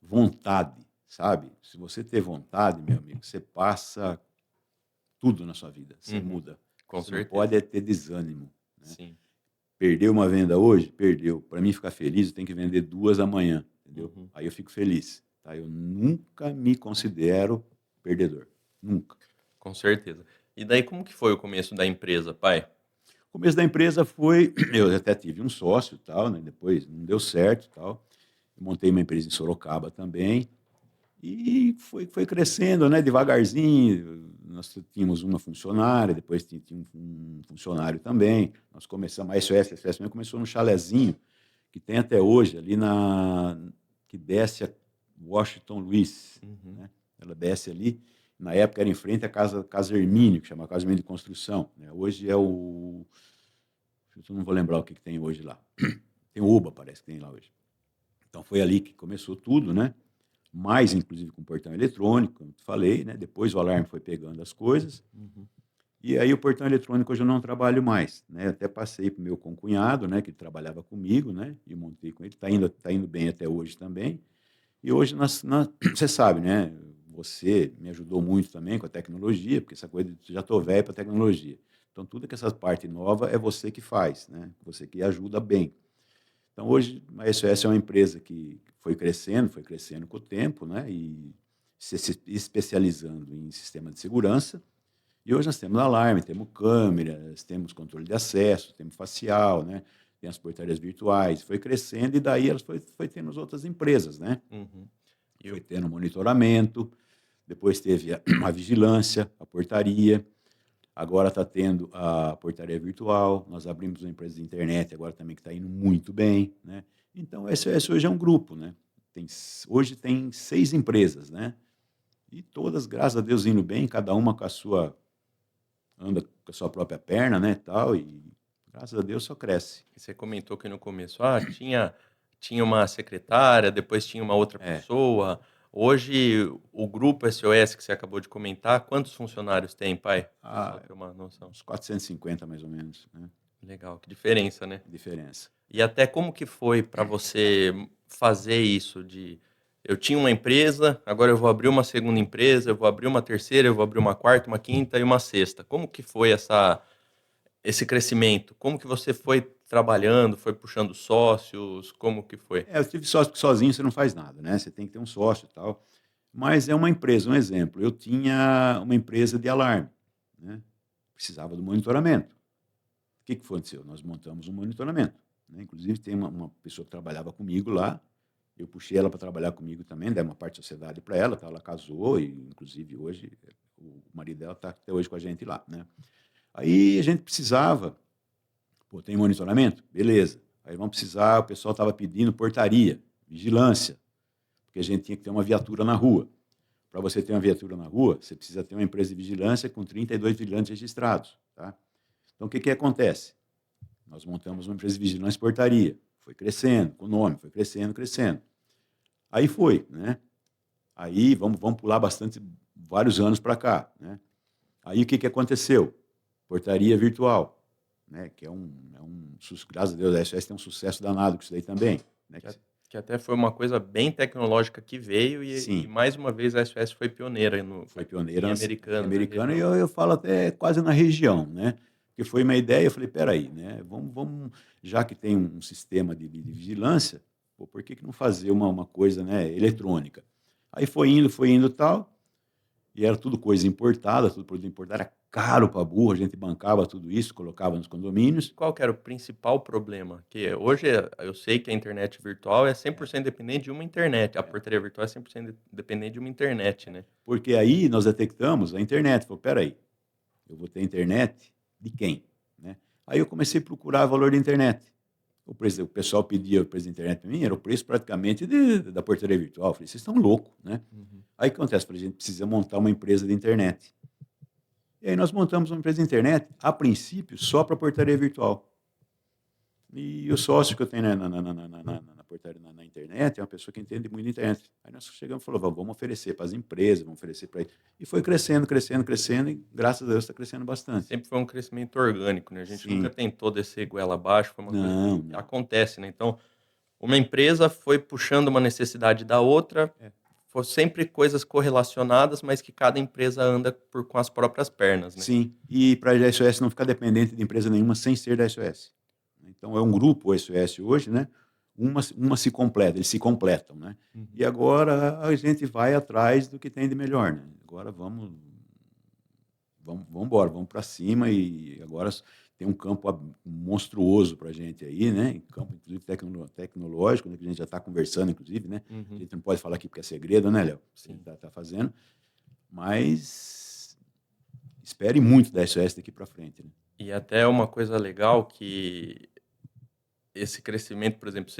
vontade, sabe? Se você ter vontade, meu amigo, você passa tudo na sua vida, você Uhum, muda. com Você não certeza. pode ter desânimo. Né? Sim. Perdeu uma venda hoje? Perdeu. Para mim ficar feliz, eu tenho que vender 2 amanhã, entendeu? Uhum, Aí eu fico feliz. Tá? Eu nunca me considero perdedor. Nunca. com certeza. E daí, como que foi o começo da empresa, pai? O começo da empresa foi, eu até tive um sócio, tal, né? Depois não deu certo, tal. Eu montei uma empresa em Sorocaba também e foi crescendo, né? Devagarzinho. Nós tínhamos uma funcionária, depois tinha um funcionário também. Nós começamos a SOS mesmo começou num chalezinho que tem até hoje, ali que desce a Washington Luiz, Uhum, né? Ela desce ali, na época era em frente à Casa Hermínio, que chama Casa Hermínio de Construção, né? Hoje é eu não vou lembrar o que tem hoje lá. Tem o UBA, parece que tem lá hoje. Então foi ali que começou tudo, né? Mais inclusive com portão eletrônico, como te falei, né? Depois o alarme foi pegando as coisas. uhum, E aí o portão eletrônico hoje eu não trabalho mais, né? Até passei para o meu concunhado, né? Que trabalhava comigo, né? E montei com ele. Tá indo bem até hoje também. E hoje você sabe, né? Você me ajudou muito também com a tecnologia, porque essa coisa já estou velho para tecnologia. Então tudo que essa parte nova é você que faz, né? Você que ajuda bem. Então hoje a SOS é uma empresa que foi crescendo com o tempo, né? E se especializando em sistema de segurança. E hoje nós temos alarme, temos câmeras, temos controle de acesso, temos facial, né? Tem as portarias virtuais. Foi crescendo e daí elas foi tendo as outras empresas, né? uhum. E Foi o tendo monitoramento, depois teve a vigilância, a portaria, agora está tendo a portaria virtual, nós abrimos uma empresa de internet agora também que está indo muito bem, né? Então, esse hoje é um grupo, né? Hoje tem 6 empresas, né? E todas, graças a Deus, indo bem, cada uma anda com a sua própria perna, né, tal, e graças a Deus só cresce. você comentou que no começo, tinha uma secretária, depois tinha uma outra É, pessoa. Hoje, o grupo SOS que você acabou de comentar, quantos funcionários tem, pai? Só para há ter uma noção. uns 450 mais ou menos, né, Legal, que diferença, né? diferença. E até como que foi para você fazer isso de eu tinha uma empresa, agora eu vou abrir uma segunda empresa, eu vou abrir uma terceira, eu vou abrir uma quarta, uma quinta e uma sexta. Como que foi esse crescimento? Como que você foi trabalhando, foi puxando sócios? Como que foi? Eu tive sócio, porque sozinho você não faz nada, né, você tem que ter um sócio e tal. Mas é uma empresa, um exemplo. Eu tinha uma empresa de alarme, né? Precisava do monitoramento. O que aconteceu? Nós montamos um monitoramento, né? Inclusive, tem uma pessoa que trabalhava comigo lá, eu puxei ela para trabalhar comigo também, dei uma parte da sociedade para ela, tá? Ela casou e, inclusive, hoje, o marido dela está até hoje com a gente lá, né? Aí a gente precisava, pô, tem monitoramento? Beleza. Aí vamos precisar, o pessoal estava pedindo portaria, vigilância, porque a gente tinha que ter uma viatura na rua. Para você ter uma viatura na rua, você precisa ter uma empresa de vigilância com 32 vigilantes registrados, tá? Então, o que acontece? Nós montamos uma empresa de vigilância e portaria. Foi crescendo, com o nome, foi crescendo, crescendo. Aí foi, né? Aí vamos pular bastante, vários anos para cá, né? Aí o que aconteceu? Portaria virtual, né? Que graças a Deus, a SOS tem um sucesso danado com isso daí também, né? Que até foi uma coisa bem tecnológica que veio e mais uma vez a SOS foi pioneira foi pioneira em Americana. Americana, e eu falo até quase na região, né? Porque foi uma ideia, eu falei, peraí, né? Vamos, já que tem um sistema de vigilância, pô, por que não fazer uma coisa, né, eletrônica? Aí foi indo tal, e era tudo coisa importada, tudo produto importado, era caro para burro, a gente bancava tudo isso, colocava nos condomínios. Qual que era o principal problema? Que hoje eu sei que a internet virtual é 100% dependente de uma internet, a portaria virtual é 100% dependente de uma internet, né? Porque aí nós detectamos a internet, falou, peraí, eu vou ter internet de quem? Né? Aí eu comecei a procurar o valor da internet. O pessoal pedia o preço da internet para mim, era o preço praticamente da portaria virtual. Eu falei, vocês estão loucos, né? Aí o que acontece? Falei, a gente precisa montar uma empresa de internet. E aí nós montamos uma empresa de internet, a princípio, só para portaria virtual. E o sócio que eu tenho na portaria, na internet, é uma pessoa que entende muito de internet. Aí nós chegamos e falamos, vamos oferecer para as empresas, vamos oferecer para... E foi crescendo, crescendo, crescendo, e graças a Deus está crescendo bastante. Sempre foi um crescimento orgânico, né? A gente nunca tentou descer goela abaixo, foi uma coisa que acontece, né? Então, uma empresa foi puxando uma necessidade da outra, foram sempre coisas correlacionadas, mas que cada empresa anda com as próprias pernas, né? Sim, e para a SOS não ficar dependente de empresa nenhuma sem ser da SOS. Então, é um grupo, o SOS hoje, né? Uma se completa, eles se completam, né? E agora a gente vai atrás do que tem de melhor, né? Agora vamos embora, vamos para cima, e agora tem um campo monstruoso para a gente aí, né? Campo, inclusive, tecnológico, né? Que a gente já está conversando, inclusive, né? A gente não pode falar aqui porque é segredo, né, Léo? Sim. Está fazendo. Mas espere muito da SOS daqui para frente, né? E até uma coisa legal que esse crescimento, por exemplo,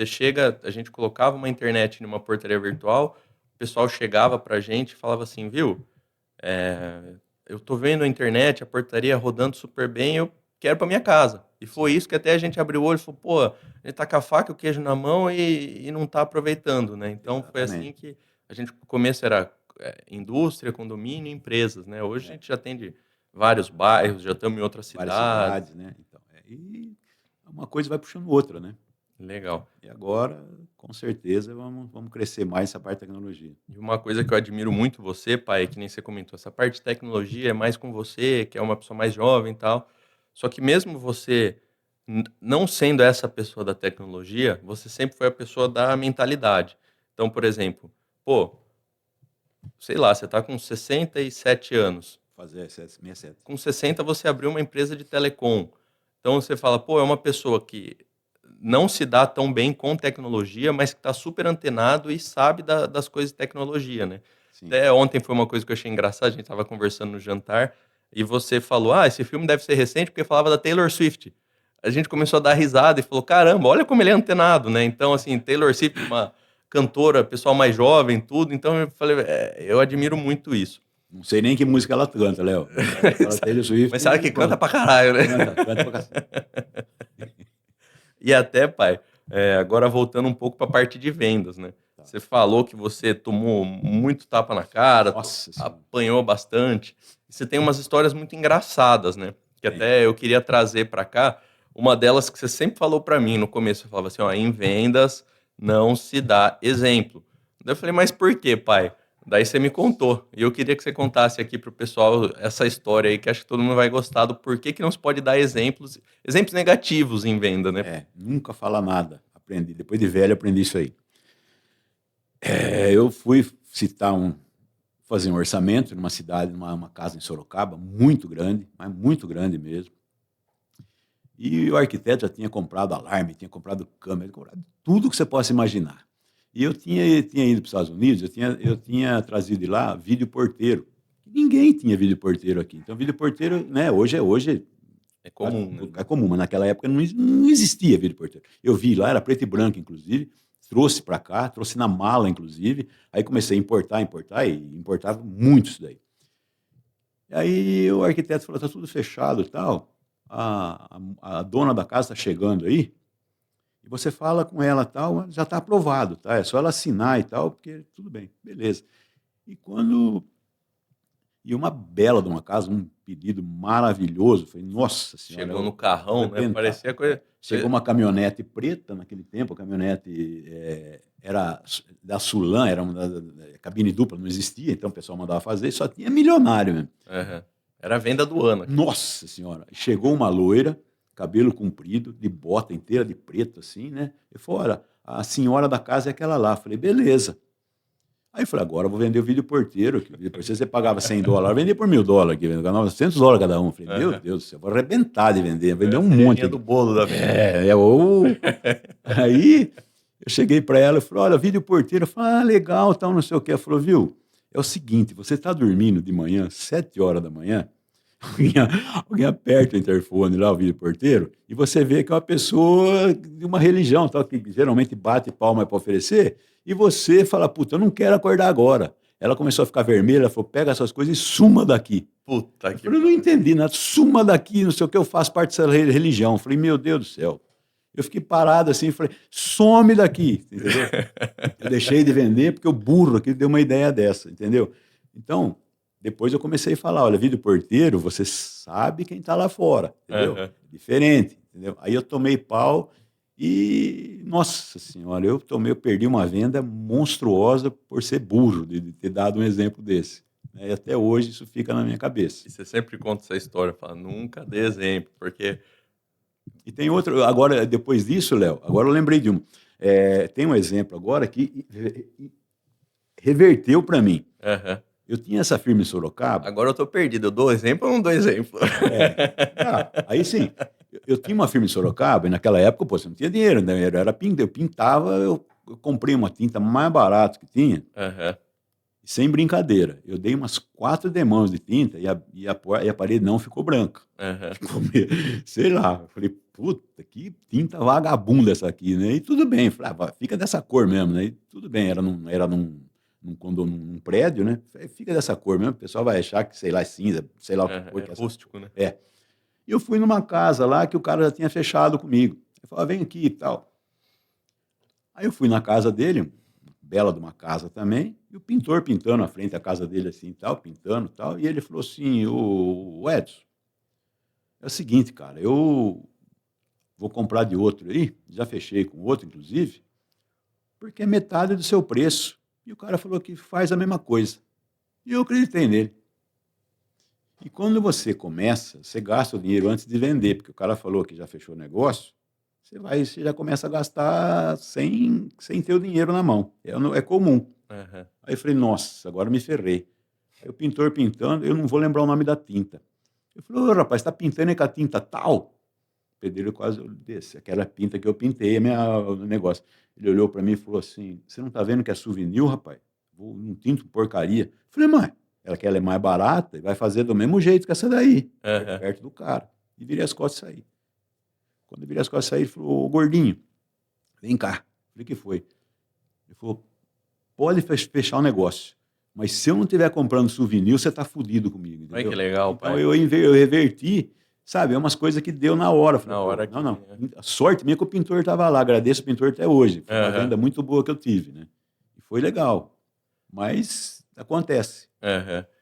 a gente colocava uma internet numa portaria virtual, o pessoal chegava para a gente e falava assim, viu, eu tô vendo a internet, a portaria rodando super bem, eu quero para minha casa. E foi isso que até a gente abriu o olho e falou, pô, a gente tá com a faca e o queijo na mão e não tá aproveitando, né? Então foi assim que a gente, no começo era indústria, condomínio, empresas, né? Hoje a gente já atende vários bairros, já estamos em outras cidades. Várias cidades, né? Então, e uma coisa vai puxando outra, né? Legal. E agora, com certeza, vamos crescer mais essa parte de tecnologia. E uma coisa que eu admiro muito você, pai, que nem você comentou, essa parte de tecnologia é mais com você, que é uma pessoa mais jovem e tal. Só que mesmo você não sendo essa pessoa da tecnologia, você sempre foi a pessoa da mentalidade. Então, por exemplo, pô, sei lá, você tá com 67 anos. Fazer 67. Com 60 você abriu uma empresa de telecom. Então você fala, pô, é uma pessoa que não se dá tão bem com tecnologia, mas que está super antenado e sabe das coisas de tecnologia, né? Sim. Até ontem foi uma coisa que eu achei engraçada, a gente estava conversando no jantar, e você falou, esse filme deve ser recente, porque falava da Taylor Swift. A gente começou a dar risada e falou, caramba, olha como ele é antenado, né? Então, assim, Taylor Swift, uma cantora, pessoal mais jovem, tudo, então eu falei, eu admiro muito isso. Não sei nem que música ela canta, Léo. Taylor Swift. Mas sabe que canta pra caralho, né? Canta pra caralho. E até, pai, agora voltando um pouco para a parte de vendas, né? Tá. Você falou que você tomou muito tapa na cara, apanhou bastante. Você tem umas histórias muito engraçadas, né? Que até eu queria trazer para cá. Uma delas que você sempre falou para mim no começo, você falava assim, em vendas não se dá exemplo. Daí eu falei, mas por quê, pai? Daí você me contou. E eu queria que você contasse aqui pro pessoal essa história aí, que acho que todo mundo vai gostar do porquê que não se pode dar exemplos negativos em venda, né? Nunca fala nada. Aprendi. Depois de velho, aprendi isso aí. Eu fui citar fazer um orçamento numa cidade, numa casa em Sorocaba, muito grande, mas muito grande mesmo. E o arquiteto já tinha comprado alarme, tinha comprado câmera, tinha comprado tudo que você possa imaginar. E eu tinha ido para os Estados Unidos, eu tinha trazido de lá vídeo porteiro. Ninguém tinha vídeo porteiro aqui. Então, vídeo porteiro, né, hoje É comum, né? é comum, mas naquela época não existia vídeo porteiro. Eu vi lá, era preto e branco, inclusive, trouxe para cá, trouxe na mala, inclusive. Aí comecei a importar, e importava muito isso daí. E aí o arquiteto falou: está tudo fechado e tal. A dona da casa está chegando aí, e você fala com ela tal, já está aprovado, tá? É só ela assinar e tal, porque tudo bem, beleza. E quando. E uma bela de uma casa, um pedido maravilhoso. Falei, nossa senhora. Chegou no carrão, né? Parecia coisa. Chegou uma caminhonete preta naquele tempo, a caminhonete era da Sulan, era uma cabine dupla, não existia, então o pessoal mandava fazer, só tinha milionário mesmo. Uhum. Era a venda do ano. Aqui. Nossa senhora, chegou uma loira, cabelo comprido, de bota inteira de preto, assim, né? E falou: olha, a senhora da casa é aquela lá. Falei, beleza. Aí eu falei, agora eu vou vender o vídeo porteiro. Que o vídeo porteiro você pagava $100, eu vendi por $1.000 aqui, $900 cada um. Falei, meu Deus do céu, vou arrebentar de vender, vender um monte. Do bolo da venda. Aí eu cheguei para ela e falei, olha, vídeo porteiro. Eu falei, legal, tal, não sei o quê. Ela falou, viu, é o seguinte, você está dormindo de manhã, 7 horas da manhã, alguém aperta o interfone lá, o vídeo porteiro, e você vê que é uma pessoa de uma religião, tal, que geralmente bate palma para oferecer, e você fala, puta, eu não quero acordar agora. Ela começou a ficar vermelha, ela falou, pega essas coisas e suma daqui. Puta que eu não entendi nada, suma daqui, não sei o que, eu faço parte dessa religião. Eu falei, meu Deus do céu. Eu fiquei parado assim, falei, some daqui, entendeu? Eu deixei de vender porque o burro aqui deu uma ideia dessa, entendeu? Então, depois eu comecei a falar, olha, vídeo porteiro, você sabe quem está lá fora, entendeu? Uhum. Diferente, entendeu? Aí eu tomei pau e, nossa senhora, eu perdi uma venda monstruosa por ser burro, de ter dado um exemplo desse. E até hoje isso fica na minha cabeça. E você sempre conta essa história, fala, nunca dê exemplo, porque... E tem outro, agora, depois disso, Léo, agora eu lembrei de um. Tem um exemplo agora que reverteu para mim. Uhum. Eu tinha essa firma em Sorocaba. Agora eu tô perdido, eu dou exemplo ou não dou exemplo? Aí sim, eu tinha uma firma em Sorocaba, e naquela época, pô, você não tinha dinheiro, né? Era eu pintava, eu comprei uma tinta mais barata que tinha, sem brincadeira. Eu dei umas 4 demãos de tinta e a parede não ficou branca. Ficou sei lá, eu falei, puta, que tinta vagabunda essa aqui, né? E tudo bem, falei, fica dessa cor mesmo, né? E tudo bem, era num prédio, né? Fica dessa cor mesmo, o pessoal vai achar que, sei lá, é cinza, sei lá o que cor que é rústico, né? E eu fui numa casa lá que o cara já tinha fechado comigo. Ele falou, vem aqui e tal. Aí eu fui na casa dele, bela de uma casa também, e o pintor pintando à frente da casa dele assim e tal, pintando e tal, e ele falou assim, o Edson, é o seguinte, cara, eu vou comprar de outro aí, já fechei com outro, inclusive, porque é metade do seu preço. E o cara falou que faz a mesma coisa. E eu acreditei nele. E quando você começa, você gasta o dinheiro antes de vender, porque o cara falou que já fechou o negócio, você já começa a gastar sem ter o dinheiro na mão. É comum. Aí eu falei, nossa, agora me ferrei. Aí o pintor pintando, eu não vou lembrar o nome da tinta. Eu falei, ô rapaz, está pintando aí com a tinta tal? O pedreiro quase desse, aquela tinta que eu pintei, o negócio. Ele olhou para mim e falou assim, você não está vendo que é souvenir, rapaz? Vou num tinto porcaria. Eu falei, mãe, ela é mais barata e vai fazer do mesmo jeito que essa daí, perto do cara. E virei as costas e saí. Quando eu virei as costas e saí, ele falou, ô gordinho, vem cá. Eu falei, o que foi? Ele falou, pode fechar o negócio, mas se eu não estiver comprando souvenir, você está fudido comigo. Entendeu? Ai, que legal, então pai. eu reverti, sabe, é umas coisas que deu na hora. Falei, na hora que... Não. A sorte minha é que o pintor estava lá, agradeço o pintor até hoje. Foi uma venda muito boa que eu tive, né? E foi legal. Mas acontece.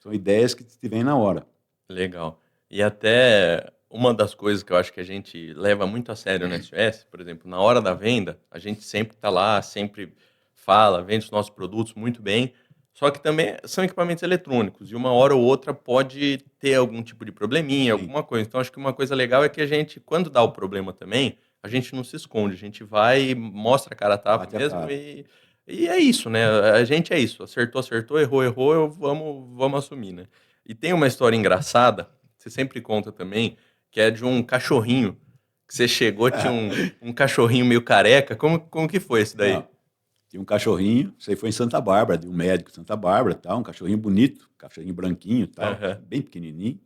São ideias que te vêm na hora. Legal. E até uma das coisas que eu acho que a gente leva muito a sério no SOS, por exemplo, na hora da venda, a gente sempre está lá, sempre fala, vende os nossos produtos muito bem, só que também são equipamentos eletrônicos, e uma hora ou outra pode ter algum tipo de probleminha, alguma coisa. Então, acho que uma coisa legal é que a gente, quando dá o problema também, a gente não se esconde, a gente vai e mostra a cara a tapa mesmo E é isso, né? A gente é isso. Acertou, acertou, errou, errou, vamos assumir, né? E tem uma história engraçada, você sempre conta também, que é de um cachorrinho. Que você chegou, tinha um cachorrinho meio careca. Como que foi esse daí? Não, tinha um cachorrinho, isso aí foi em Santa Bárbara, de um médico em Santa Bárbara, tal, um cachorrinho bonito, cachorrinho branquinho, tal, Aham. bem pequenininho.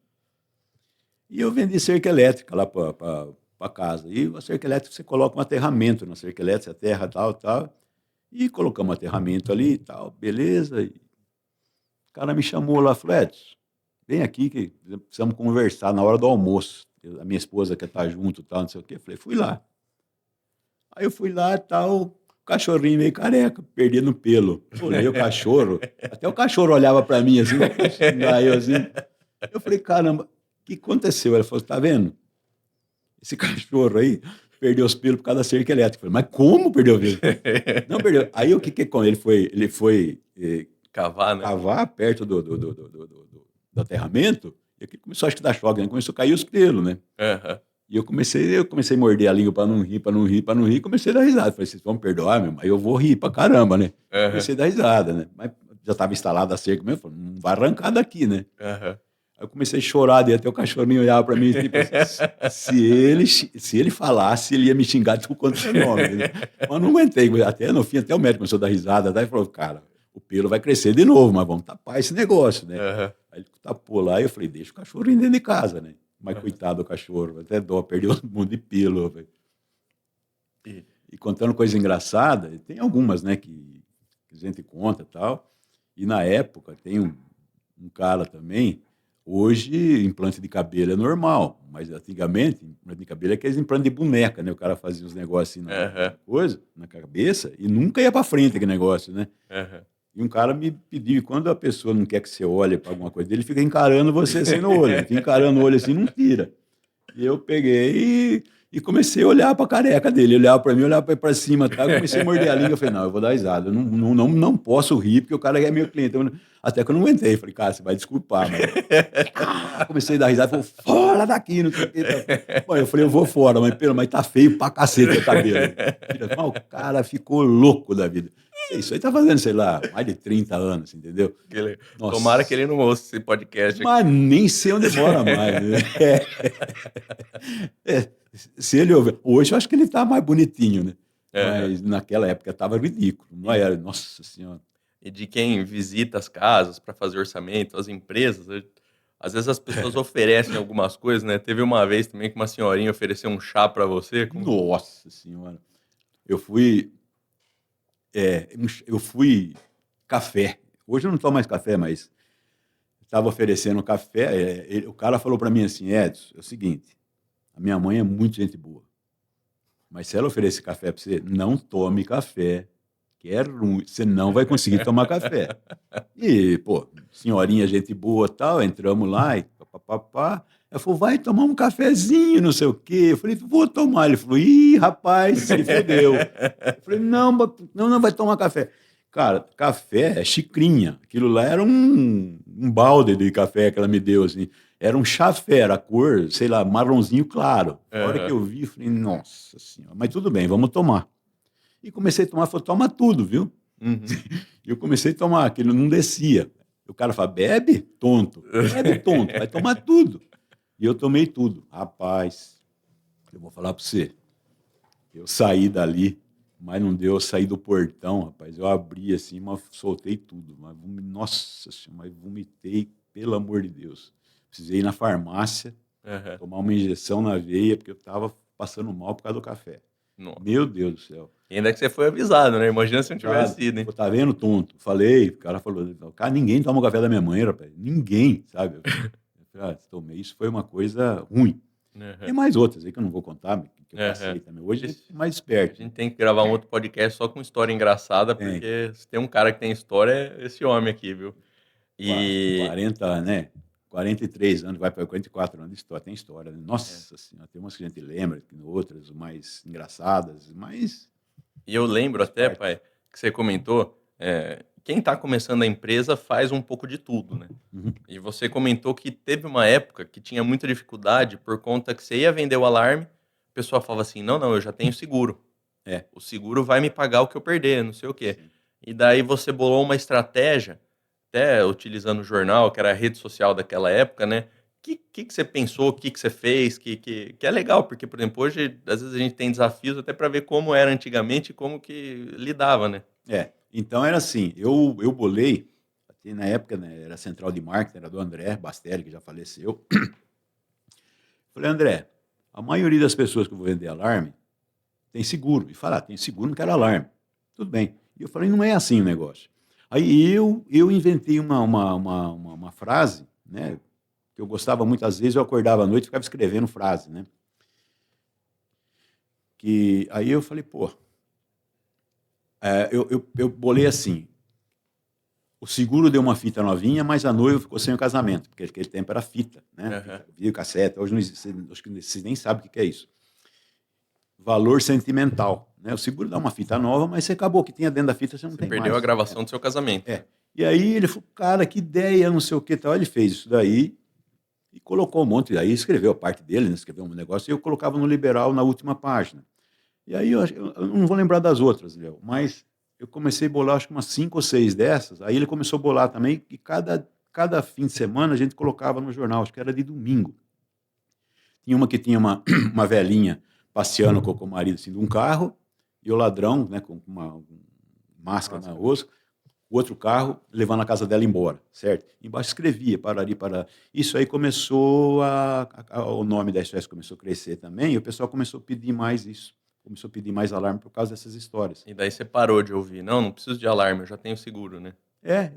E eu vendi cerca elétrica lá para casa. E a cerca elétrica você coloca um aterramento na cerca elétrica, você aterra tal, tal. E colocamos um aterramento ali e tal, beleza. E o cara me chamou lá, falou, Edson, vem aqui que precisamos conversar na hora do almoço. A minha esposa quer estar junto, tal, não sei o quê. Eu falei, fui lá. Aí eu fui lá, tal, o cachorrinho meio careca, perdendo pelo. Olhei o cachorro, até o cachorro olhava para mim assim, aí eu assim. Eu falei, caramba, o que aconteceu? Ela falou, tá vendo? Esse cachorro aí perdeu os pelos por causa da cerca elétrica. Eu falei, mas como perdeu o pelo? Não perdeu. Aí o que que com ele foi Cavar, né? cavar perto do aterramento, e aqui começou, acho que dar choque, né? Começou a cair os pelos, né? Aham. E eu comecei a morder a língua para não rir, para não rir, para não rir, comecei a dar risada. Falei, vocês vão me perdoar, meu, mas eu vou rir pra caramba, né? Aham. Comecei a dar risada, né? Mas já estava instalada a cerca mesmo, falei, não vai arrancar daqui, né? Aham. Aí eu comecei a chorar, e até o cachorrinho olhava para mim, tipo, se ele falasse, ele ia me xingar de tudo quanto é nome. Né? Mas não aguentei, até no fim, até o médico começou a dar risada, daí falou, cara, o pelo vai crescer de novo, mas vamos tapar esse negócio, né? Aham. Aí ele tapou lá e eu falei, deixa o cachorrinho dentro de casa, né? Mas Aham. coitado do cachorro, até dó, perdeu um monte de pelo. Velho. E- E contando coisa engraçada, tem algumas, né, que a gente conta e tal. E na época, tem um cara também, hoje implante de cabelo é normal, mas antigamente, implante de cabelo é aqueles implantes de boneca, né? O cara fazia os negócios assim Aham. na coisa, na cabeça, e nunca ia para frente aquele negócio, né? Aham. E um cara me pediu, e quando a pessoa não quer que você olhe para alguma coisa dele, ele fica encarando você assim no olho, ele fica encarando o olho assim, não tira. E eu peguei e comecei a olhar para a careca dele. Ele olhava para mim, olhava para cima, tá? Eu comecei a morder a língua. Eu falei, não, eu vou dar risada. Eu não posso rir, porque o cara é meu cliente. Até que eu não aguentei. Falei, cara, você vai desculpar, mas. Comecei a dar risada. Falei, fora daqui, não sei o que. Bom, eu falei, eu vou fora, mas tá feio pra cacete o cabelo. Mas o cara ficou louco da vida. Isso aí tá fazendo, sei lá, mais de 30 anos, entendeu? Tomara que Nossa. ele não ouça esse podcast aqui. Mas nem sei onde mora mais. Né? É, se ele ouvir. Hoje eu acho que ele está mais bonitinho, né? Aham. Mas naquela época estava ridículo. Não era, nossa senhora. E de quem visita as casas para fazer orçamento, as empresas, às vezes as pessoas oferecem algumas coisas, né? Teve uma vez também que uma senhorinha ofereceu um chá para você. Nossa senhora. Eu fui. Eu fui café. Hoje eu não tomo mais café, mas estava oferecendo café. O cara falou para mim assim: Edson, é o seguinte, a minha mãe é muito gente boa. Mas se ela oferecer café para você, não tome café, que é ruim, você não vai conseguir tomar café. E, pô, senhorinha, gente boa tal, entramos lá e papapá. Ela falou, vai tomar um cafezinho, não sei o quê. Eu falei, vou tomar. Ele falou, ih, rapaz, se fodeu. Eu falei, não, não, vai tomar café. Cara, café é xicrinha. Aquilo lá era um balde de café que ela me deu, assim. Era um chafé, era a cor, sei lá, marronzinho claro. A hora que Aham. eu vi, eu falei, nossa senhora, mas tudo bem, vamos tomar. E comecei a tomar, falou, toma tudo, viu? Uhum. E eu comecei a tomar, aquilo não descia. O cara fala, bebe, tonto. Bebe, tonto, vai tomar tudo. E eu tomei tudo. Rapaz, eu vou falar para você. Eu saí dali, mas não deu, eu saí do portão, rapaz. Eu abri assim, mas soltei tudo. Nossa senhora, mas vomitei, pelo amor de Deus. Precisei ir na farmácia, Aham. tomar uma injeção na veia, porque eu estava passando mal por causa do café. Nossa. Meu Deus do céu. E ainda que você foi avisado, né? Imagina se não tivesse ido, hein? Pô, tá vendo, tonto? Falei, o cara falou, cara, ninguém toma o café da minha mãe, rapaz. Ninguém, sabe? Eu falei, tomei, isso foi uma coisa ruim. Tem Aham. mais outras aí que eu não vou contar, que eu Aham. passei também. Hoje Esse- é mais A esperto. gente tem que gravar um outro podcast só com história engraçada, Tem porque se tem um cara que tem história, é esse homem aqui, viu? E 40, né? 43 anos, vai para 44 anos de história. Tem história, né? é. Nossa Senhora, tem umas que a gente lembra, tem outras mais engraçadas, mas E eu lembro faz até, parte. pai, que você comentou, quem está começando a empresa faz um pouco de tudo, né? Uhum. E você comentou que teve uma época que tinha muita dificuldade por conta que você ia vender o alarme, a pessoa falava assim, não, eu já tenho seguro. É, O seguro vai me pagar o que eu perder, não sei o quê. sim. E daí você bolou uma estratégia, até utilizando o jornal, que era a rede social daquela época, né? Que você pensou, o que você fez, que é legal, porque, por exemplo, hoje, às vezes a gente tem desafios até para ver como era antigamente e como que lidava, né? Então era assim, eu bolei, até na época, né, era central de marketing, era do André Bastelli, que já faleceu. Falei, André, a maioria das pessoas que eu vou vender alarme tem seguro. E fala, tem seguro, não quero alarme. Tudo bem. E eu falei, não é assim o negócio. Aí eu inventei uma frase, né, que eu gostava muitas vezes, eu acordava à noite e ficava escrevendo frase, né? Que, aí eu falei, pô, eu bolei assim, o seguro deu uma fita novinha, mas a noiva ficou sem o casamento, porque naquele tempo era fita, né? Aham. Fita, videocassete, hoje não existe, acho que vocês nem sabem o que é isso. Valor sentimental, né? O seguro dá uma fita nova, mas você acabou, o que tinha dentro da fita você não Você tem perdeu a mais. gravação do seu casamento, né? É. E aí ele falou, cara, que ideia, não sei o que tal. Ele fez isso daí e colocou um monte, aí escreveu a parte dele, né? Escreveu um negócio, e eu colocava no liberal na última página. E aí eu não vou lembrar das outras, Léo, mas eu comecei a bolar acho que umas 5 ou 6 dessas, aí ele começou a bolar também, e cada fim de semana a gente colocava no jornal, acho que era de domingo. Tinha uma que tinha uma velhinha passeando com o marido assim, de um carro, e o ladrão, né, com uma máscara na rosto, o outro carro levando a casa dela embora, certo? Embaixo escrevia, parari, para. Isso aí começou o nome da SOS começou a crescer também, e o pessoal começou a pedir mais isso. Começou a pedir mais alarme por causa dessas histórias. E daí você parou de ouvir. Não, não preciso de alarme, eu já tenho seguro, né?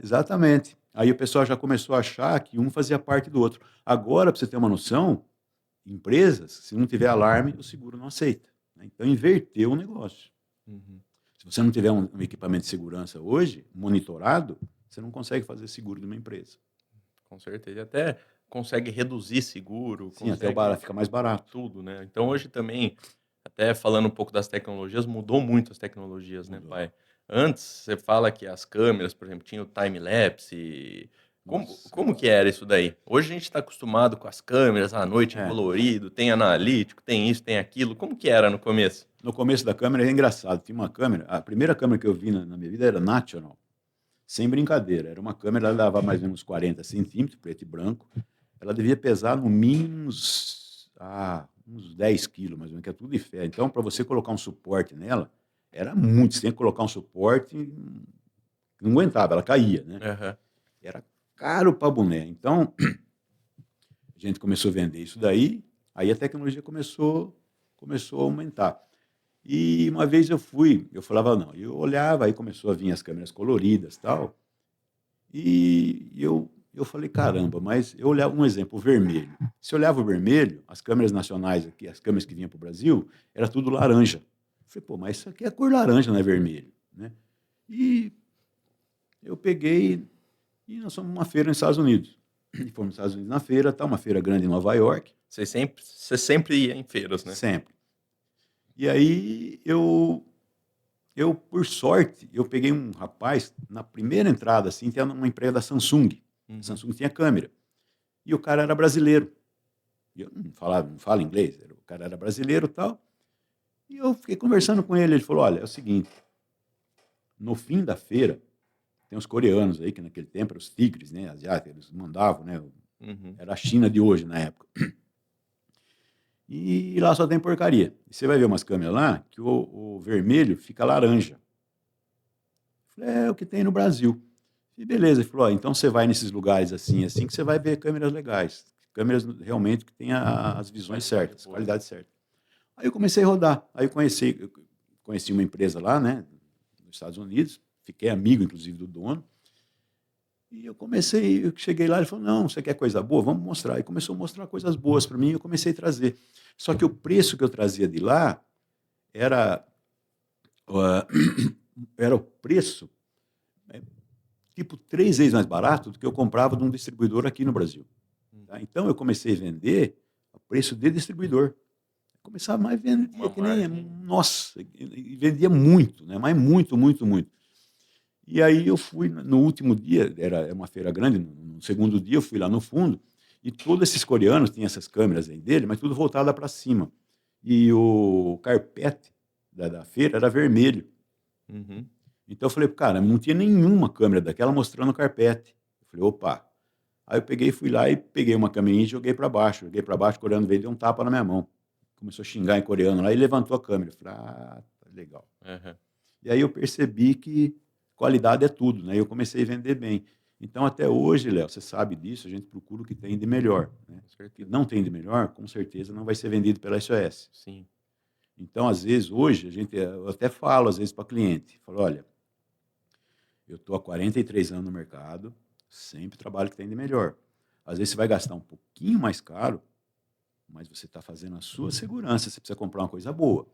Exatamente. Aí o pessoal já começou a achar que um fazia parte do outro. Agora, para você ter uma noção, empresas, se não tiver alarme, o seguro não aceita, né? Então, inverteu o negócio. Uhum. Se você não tiver um equipamento de segurança hoje, monitorado, você não consegue fazer seguro de uma empresa. Com certeza. E até consegue reduzir seguro, Sim, até o barato consegue fica mais barato. tudo, né? Então hoje também, até falando um pouco das tecnologias, mudou muito as tecnologias, né, Mudou. pai? Antes, você fala que as câmeras, por exemplo, tinha o time-lapse. Nossa, Como que era isso daí? Hoje a gente está acostumado com as câmeras à noite em é. colorido, tem analítico, tem isso, tem aquilo. Como que era no começo? No começo da câmera é engraçado. Tinha uma câmera, a primeira câmera que eu vi na minha vida era National, sem brincadeira. Era uma câmera, ela dava mais ou menos 40 centímetros, preto e branco. Ela devia pesar no mínimo uns 10 quilos, mais ou menos, que é tudo de ferro. Então, para você colocar um suporte nela, era muito. Você tinha que colocar um suporte, não aguentava, ela caía, né? Aham. Era caro para boné. Então, a gente começou a vender isso daí, aí a tecnologia começou a aumentar. E uma vez eu falava não, eu olhava, aí começou a vir as câmeras coloridas tal, e eu falei, caramba, mas eu olhava um exemplo, o vermelho. Se eu olhava o vermelho, as câmeras nacionais aqui, as câmeras que vinham para o Brasil, era tudo laranja. Eu falei, pô, mas isso aqui é cor laranja, não é vermelho, né? E eu peguei e nós fomos numa feira nos Estados Unidos. E fomos nos Estados Unidos na feira, tá, uma feira grande em Nova York, Você sempre ia em feiras, né? sempre. E aí eu, por sorte, eu peguei um rapaz, na primeira entrada, assim, tinha uma empresa da Samsung. A Uhum. Samsung tinha câmera. E o cara era brasileiro. E eu não falo inglês, o cara era brasileiro e tal. E eu fiquei conversando com ele. Ele falou: olha, é o seguinte, no fim da feira, tem os coreanos aí, que naquele tempo eram os tigres, né? Asiáticos, eles mandavam, né? Uhum. Era a China de hoje na época. E lá só tem porcaria. E você vai ver umas câmeras lá que o vermelho fica laranja. Falei, é o que tem no Brasil. E beleza, ele falou, ó, então você vai nesses lugares assim, assim, que você vai ver câmeras legais. Câmeras realmente que tem as visões Qualidade certas, boa, né? qualidade certa. Aí eu comecei a rodar. Aí eu conheci uma empresa lá, né, nos Estados Unidos, fiquei amigo, inclusive, do dono. E eu cheguei lá, ele falou, não, você quer coisa boa? Vamos mostrar. E começou a mostrar coisas boas para mim e eu comecei a trazer. Só que o preço que eu trazia de lá era, uh, era o preço tipo 3 vezes mais barato do que eu comprava de um distribuidor aqui no Brasil. Tá? Então eu comecei a vender a preço de distribuidor. Começava mais a Uma vender que nem, margem. nossa, e vendia muito, né? Mas muito, muito, muito. E aí eu fui no último dia, era uma feira grande, no segundo dia eu fui lá no fundo, e todos esses coreanos tinham essas câmeras aí dele, mas tudo voltado para cima. E o carpete da feira era vermelho. Uhum. Então eu falei, cara, não tinha nenhuma câmera daquela mostrando o carpete. Eu falei, opa. Aí eu peguei, fui lá e peguei uma câmera e joguei para baixo. Joguei para baixo, o coreano veio e deu um tapa na minha mão. Começou a xingar em coreano lá e levantou a câmera. Eu falei, ah, tá legal. Aham. E aí eu percebi que qualidade é tudo, né? E eu comecei a vender bem. Então, até hoje, Léo, você sabe disso, a gente procura o que tem de melhor. Né? Com O que certeza. não tem de melhor, com certeza, não vai ser vendido pela SOS. Sim. Então, às vezes, hoje, eu até falo, às vezes, para cliente, falo, olha, eu estou há 43 anos no mercado, sempre trabalho o que tem de melhor. Às vezes você vai gastar um pouquinho mais caro, mas você está fazendo a sua segurança, você precisa comprar uma coisa boa.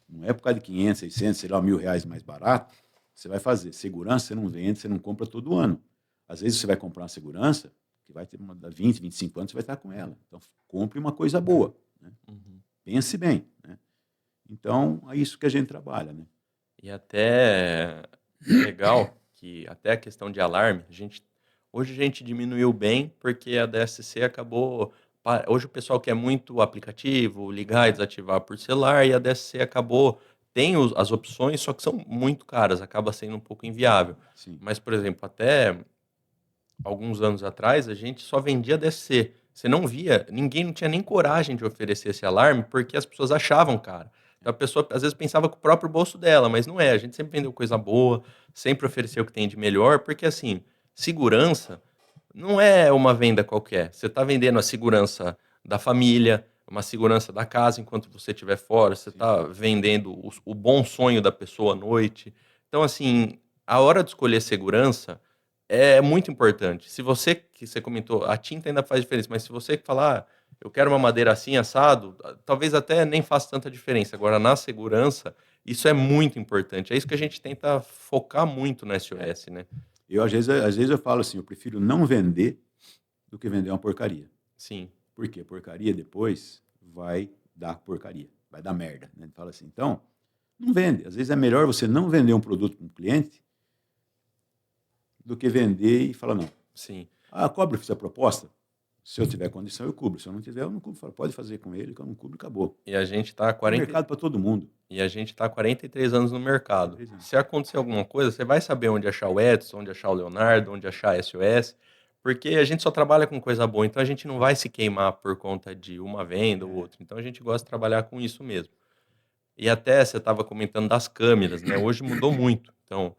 Não é por causa de 500, 600, sei lá, R$ 1.000 mais barato, você vai fazer. Segurança você não vende, você não compra todo ano. Às vezes você vai comprar uma segurança que vai ter uma, 20, 25 anos, você vai estar com ela. Então, compre uma coisa boa. Né? Uhum. Pense bem. Né? Então, é isso que a gente trabalha. Né? E até é legal que até a questão de alarme, hoje a gente diminuiu bem porque a DSC acabou. Hoje o pessoal quer muito aplicativo, ligar e desativar por celular, e a DSC acabou. Tem as opções, só que são muito caras, acaba sendo um pouco inviável. Sim. Mas, por exemplo, até alguns anos atrás, a gente só vendia DC. Você não via, ninguém não tinha nem coragem de oferecer esse alarme porque as pessoas achavam caro. Então a pessoa às vezes pensava com o próprio bolso dela, mas não é. A gente sempre vendeu coisa boa, sempre ofereceu o que tem de melhor, porque assim, segurança não é uma venda qualquer. Você está vendendo a segurança da família, uma segurança da casa enquanto você estiver fora, você Sim. está vendendo o bom sonho da pessoa à noite. Então, assim, a hora de escolher segurança é muito importante. Se você, que você comentou, a tinta ainda faz diferença, mas se você falar, eu quero uma madeira assim, assado, talvez até nem faça tanta diferença. Agora, na segurança, isso é muito importante. É isso que a gente tenta focar muito no É. SOS, né? Às vezes eu falo assim, eu prefiro não vender do que vender uma porcaria. Sim. Porque porcaria depois vai dar porcaria, vai dar merda. Né? Ele fala assim, então, não vende. Às vezes é melhor você não vender um produto para um cliente do que vender e falar, não. Sim. Ah, cobra essa proposta? Se eu tiver condição, eu cubro. Se eu não tiver, eu não cubro. Fala, pode fazer com ele, que eu não cubro, acabou. E a gente está há Tem 40 mercado para todo mundo. e a gente tá há 43 anos no mercado. 43 anos. Se acontecer alguma coisa, você vai saber onde achar o Edson, onde achar o Leonardo, onde achar a SOS, porque a gente só trabalha com coisa boa, então a gente não vai se queimar por conta de uma venda ou outra. Então a gente gosta de trabalhar com isso mesmo. E até você estava comentando das câmeras, né? Hoje mudou muito. Então,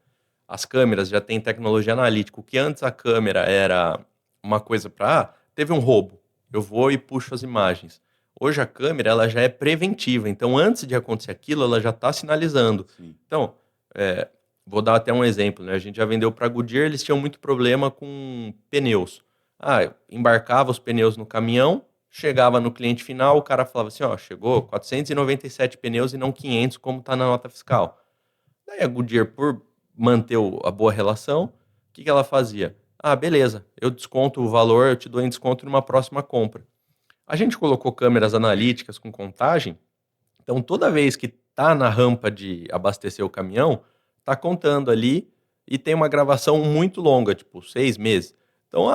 as câmeras já têm tecnologia analítica. O que antes a câmera era uma coisa para, teve um roubo, eu vou e puxo as imagens. Hoje a câmera ela já é preventiva. Então, antes de acontecer aquilo, ela já está sinalizando. Sim. Então, é, vou dar até um exemplo, né? A gente já vendeu para a Goodyear, eles tinham muito problema com pneus. Ah, embarcava os pneus no caminhão, chegava no cliente final, o cara falava assim, ó, chegou 497 pneus e não 500 como está na nota fiscal. Daí a Goodyear, por manter a boa relação, o que ela fazia? Ah, beleza, eu desconto o valor, eu te dou em desconto numa próxima compra. A gente colocou câmeras analíticas com contagem, então toda vez que tá na rampa de abastecer o caminhão, tá contando ali e tem uma gravação muito longa, tipo 6 meses. Então,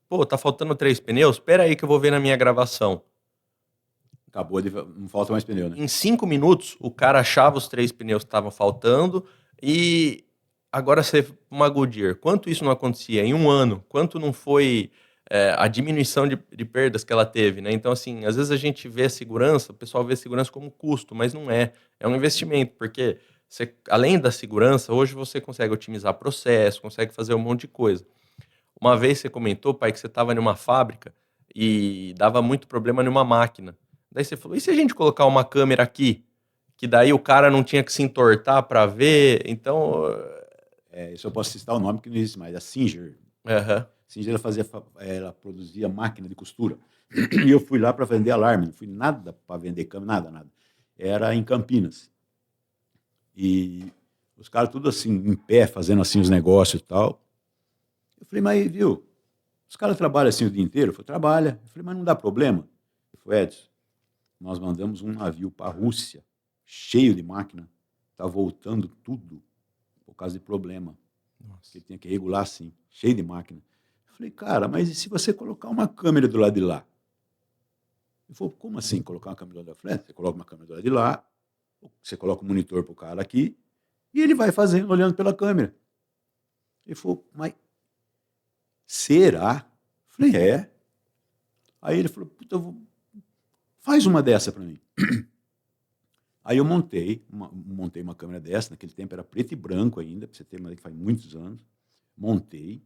pô, tá faltando 3 pneus? Espera aí que eu vou ver na minha gravação. Acabou de. Não falta mais pneu, né? Em 5 minutos, o cara achava os 3 pneus que estavam faltando e agora você, uma Goodyear, quanto isso não acontecia em um ano? Quanto não foi a diminuição de perdas que ela teve, né? Então, assim, às vezes a gente vê a segurança, o pessoal vê a segurança como custo, mas não é. É um investimento, porque você, além da segurança, hoje você consegue otimizar processo, consegue fazer um monte de coisa. Uma vez você comentou, pai, que você estava em uma fábrica e dava muito problema numa máquina. Daí você falou, e se a gente colocar uma câmera aqui? Que daí o cara não tinha que se entortar para ver, então... Isso eu posso citar o nome que não existe mais. A Singer. Aham. Singer ela produzia máquina de costura. E eu fui lá para vender alarme. Não fui nada para vender câmera, nada, nada. Era em Campinas. E os caras tudo assim, em pé, fazendo assim os negócios e tal. Eu falei, mas viu, os caras trabalham assim o dia inteiro? Eu falei, trabalha. Eu falei, mas não dá problema? Eu falei, Edson, nós mandamos um navio para a Rússia, cheio de máquina, está voltando tudo por causa de problema. Nossa. Que tinha que regular assim, cheio de máquina. Eu falei, cara, mas e se você colocar uma câmera do lado de lá? Ele falou, como assim colocar uma câmera do lado da frente? Você coloca uma câmera do lado de lá, você coloca um monitor para o cara aqui E ele vai fazendo, olhando pela câmera. Ele falou, mas será? Eu falei, é. Aí ele falou, puta, faz uma dessa para mim. Aí eu montei uma câmera dessa, naquele tempo era preto e branco ainda, para você ter uma ideia que faz muitos anos. Montei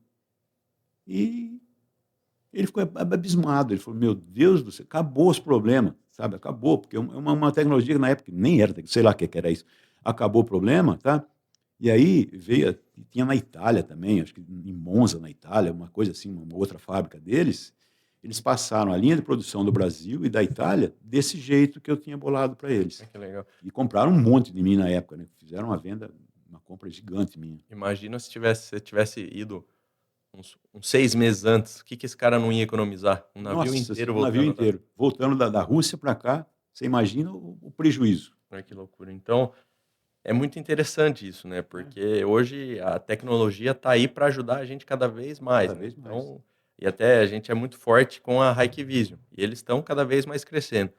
e ele ficou abismado. Ele falou, meu Deus do céu, acabou os problemas, sabe? Acabou, porque é uma tecnologia que na época nem era, sei lá o que era isso. Acabou o problema, tá? E aí veio, tinha na Itália também, acho que em Monza, na Itália, uma coisa assim, uma outra fábrica deles. Eles passaram a linha de produção do Brasil e da Itália desse jeito que eu tinha bolado para eles. Que legal. E compraram um monte de mim na época, né? Fizeram uma venda, uma compra gigante minha. Imagina se você tivesse ido uns 6 meses antes, o que esse cara não ia economizar? Um navio inteiro um voltando. navio inteiro. Voltando da Rússia para cá, você imagina o prejuízo. Olha que loucura. Então, é muito interessante isso, né? Porque hoje a tecnologia está aí para ajudar a gente cada vez mais. Cada Né? vez mais. Então, e até a gente é muito forte com a Hikvision. E eles estão cada vez mais crescendo.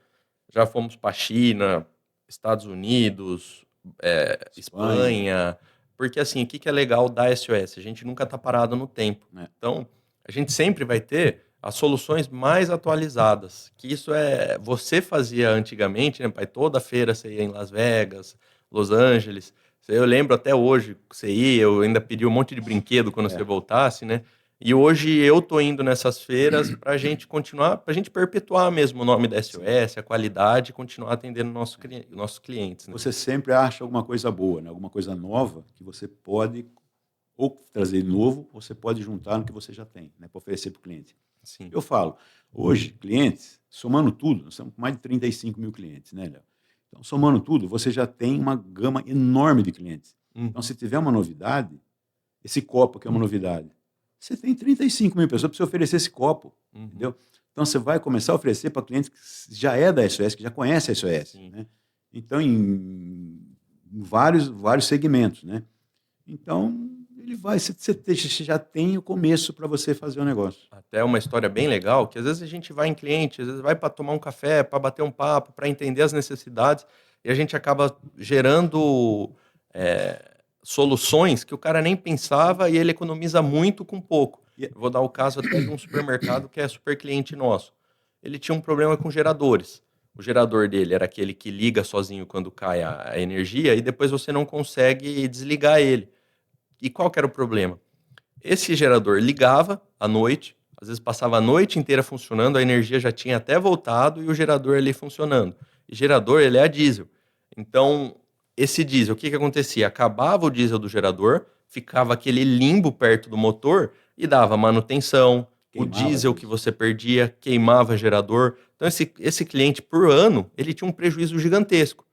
Já fomos para a China, Estados Unidos, Espanha. Porque assim, o que é legal da SOS? A gente nunca está parado no tempo. Então, a gente sempre vai ter as soluções mais atualizadas. Que isso você fazia antigamente, né, pai? Toda feira você ia em Las Vegas, Los Angeles. Eu lembro até hoje que você ia, eu ainda pedi um monte de brinquedo quando você voltasse, né? E hoje eu tô indo nessas feiras para a gente continuar, para a gente perpetuar mesmo o nome da SOS, a qualidade e continuar atendendo nossos clientes. Né? Você sempre acha alguma coisa boa, né? Alguma coisa nova que você pode ou trazer de novo, ou você pode juntar no que você já tem, né? Para oferecer para o cliente. Sim. Eu falo, hoje, clientes, somando tudo, nós estamos com mais de 35 mil clientes, né, Léo? Então, somando tudo, você já tem uma gama enorme de clientes. Então, se tiver uma novidade, esse copo que é uma novidade, você tem 35 mil pessoas para você oferecer esse copo, entendeu? Então, você vai começar a oferecer para clientes que já é da SOS, que já conhece a SOS, né? Então, em vários segmentos, né? Então, você já tem o começo para você fazer o negócio. Até uma história bem legal, que às vezes a gente vai em cliente, às vezes vai para tomar um café, para bater um papo, para entender as necessidades, e a gente acaba gerando soluções que o cara nem pensava e ele economiza muito com pouco. Eu vou dar o caso até de um supermercado que é super cliente nosso. Ele tinha um problema com geradores. O gerador dele era aquele que liga sozinho quando cai a energia e depois você não consegue desligar ele. E qual que era o problema? Esse gerador ligava à noite, às vezes passava a noite inteira funcionando, a energia já tinha até voltado e o gerador ali funcionando. E gerador, ele é a diesel. Então, esse diesel, o que acontecia? Acabava o diesel do gerador, ficava aquele limbo perto do motor e dava manutenção, queimava o diesel que você perdia, queimava gerador. Então, esse cliente, por ano, ele tinha um prejuízo gigantesco.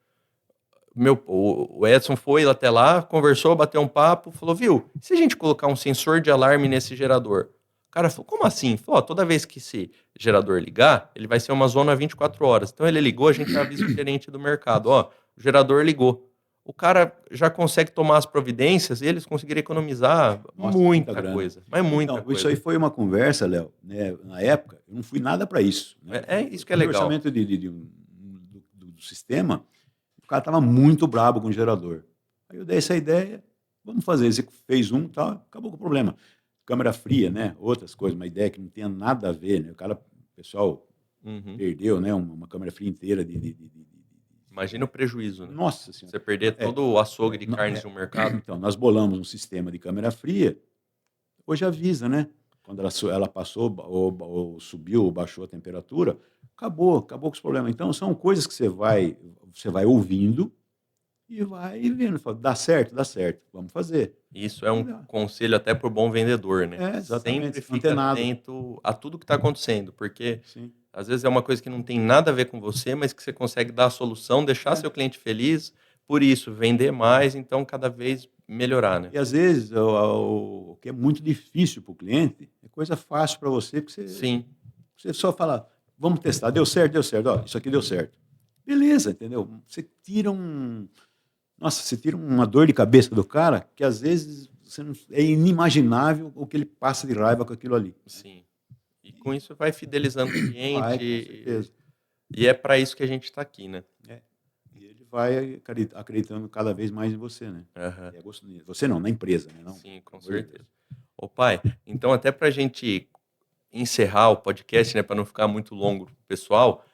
O Edson foi até lá, conversou, bateu um papo, falou, viu, se a gente colocar um sensor de alarme nesse gerador? O cara falou, como assim? Falou, toda vez que esse gerador ligar, ele vai ser uma zona 24 horas. Então ele ligou, a gente avisa o gerente do mercado, o gerador ligou. O cara já consegue tomar as providências e eles conseguiram economizar muita coisa. Mas muita coisa. Isso aí foi uma conversa, Léo, né? Na época, eu não fui nada para isso. Né? Isso que é legal. O orçamento do sistema, o cara estava muito brabo com o gerador. Aí eu dei essa ideia, vamos fazer. Você fez um, tal, acabou com o problema. Câmera fria, né? Outras coisas, uma ideia que não tinha nada a ver, né? O pessoal perdeu, né? Uma câmera fria inteira Imagina o prejuízo, né? Nossa Senhora. Você perder todo o açougue de carnes de um mercado. Então, nós bolamos um sistema de câmera fria, hoje avisa, né? Quando ela passou, ou subiu, ou baixou a temperatura, acabou com os problemas. Então, são coisas que você vai ouvindo e vai vendo. Fala, dá certo, vamos fazer. Isso é um conselho até para o bom vendedor, né? Exatamente. Sempre fica atento a tudo que está acontecendo, porque às vezes é uma coisa que não tem nada a ver com você, mas que você consegue dar a solução, deixar seu cliente feliz, por isso, vender mais, então cada vez melhorar, né? E às vezes o que é muito difícil para o cliente é coisa fácil para você, porque você só fala, vamos testar, deu certo, ó, isso aqui deu certo. Beleza, entendeu? Você tira uma dor de cabeça do cara que às vezes é inimaginável o que ele passa de raiva com aquilo ali. Sim. E com isso vai fidelizando o cliente. Vai, com certeza. E é para isso que a gente está aqui, né? vai acreditando cada vez mais em você, né? Aham. Você não, na empresa, né? Não, Sim, com pelo amor de certeza. Deus. Ô pai, então até pra gente encerrar o podcast, né, para não ficar muito longo pro pessoal,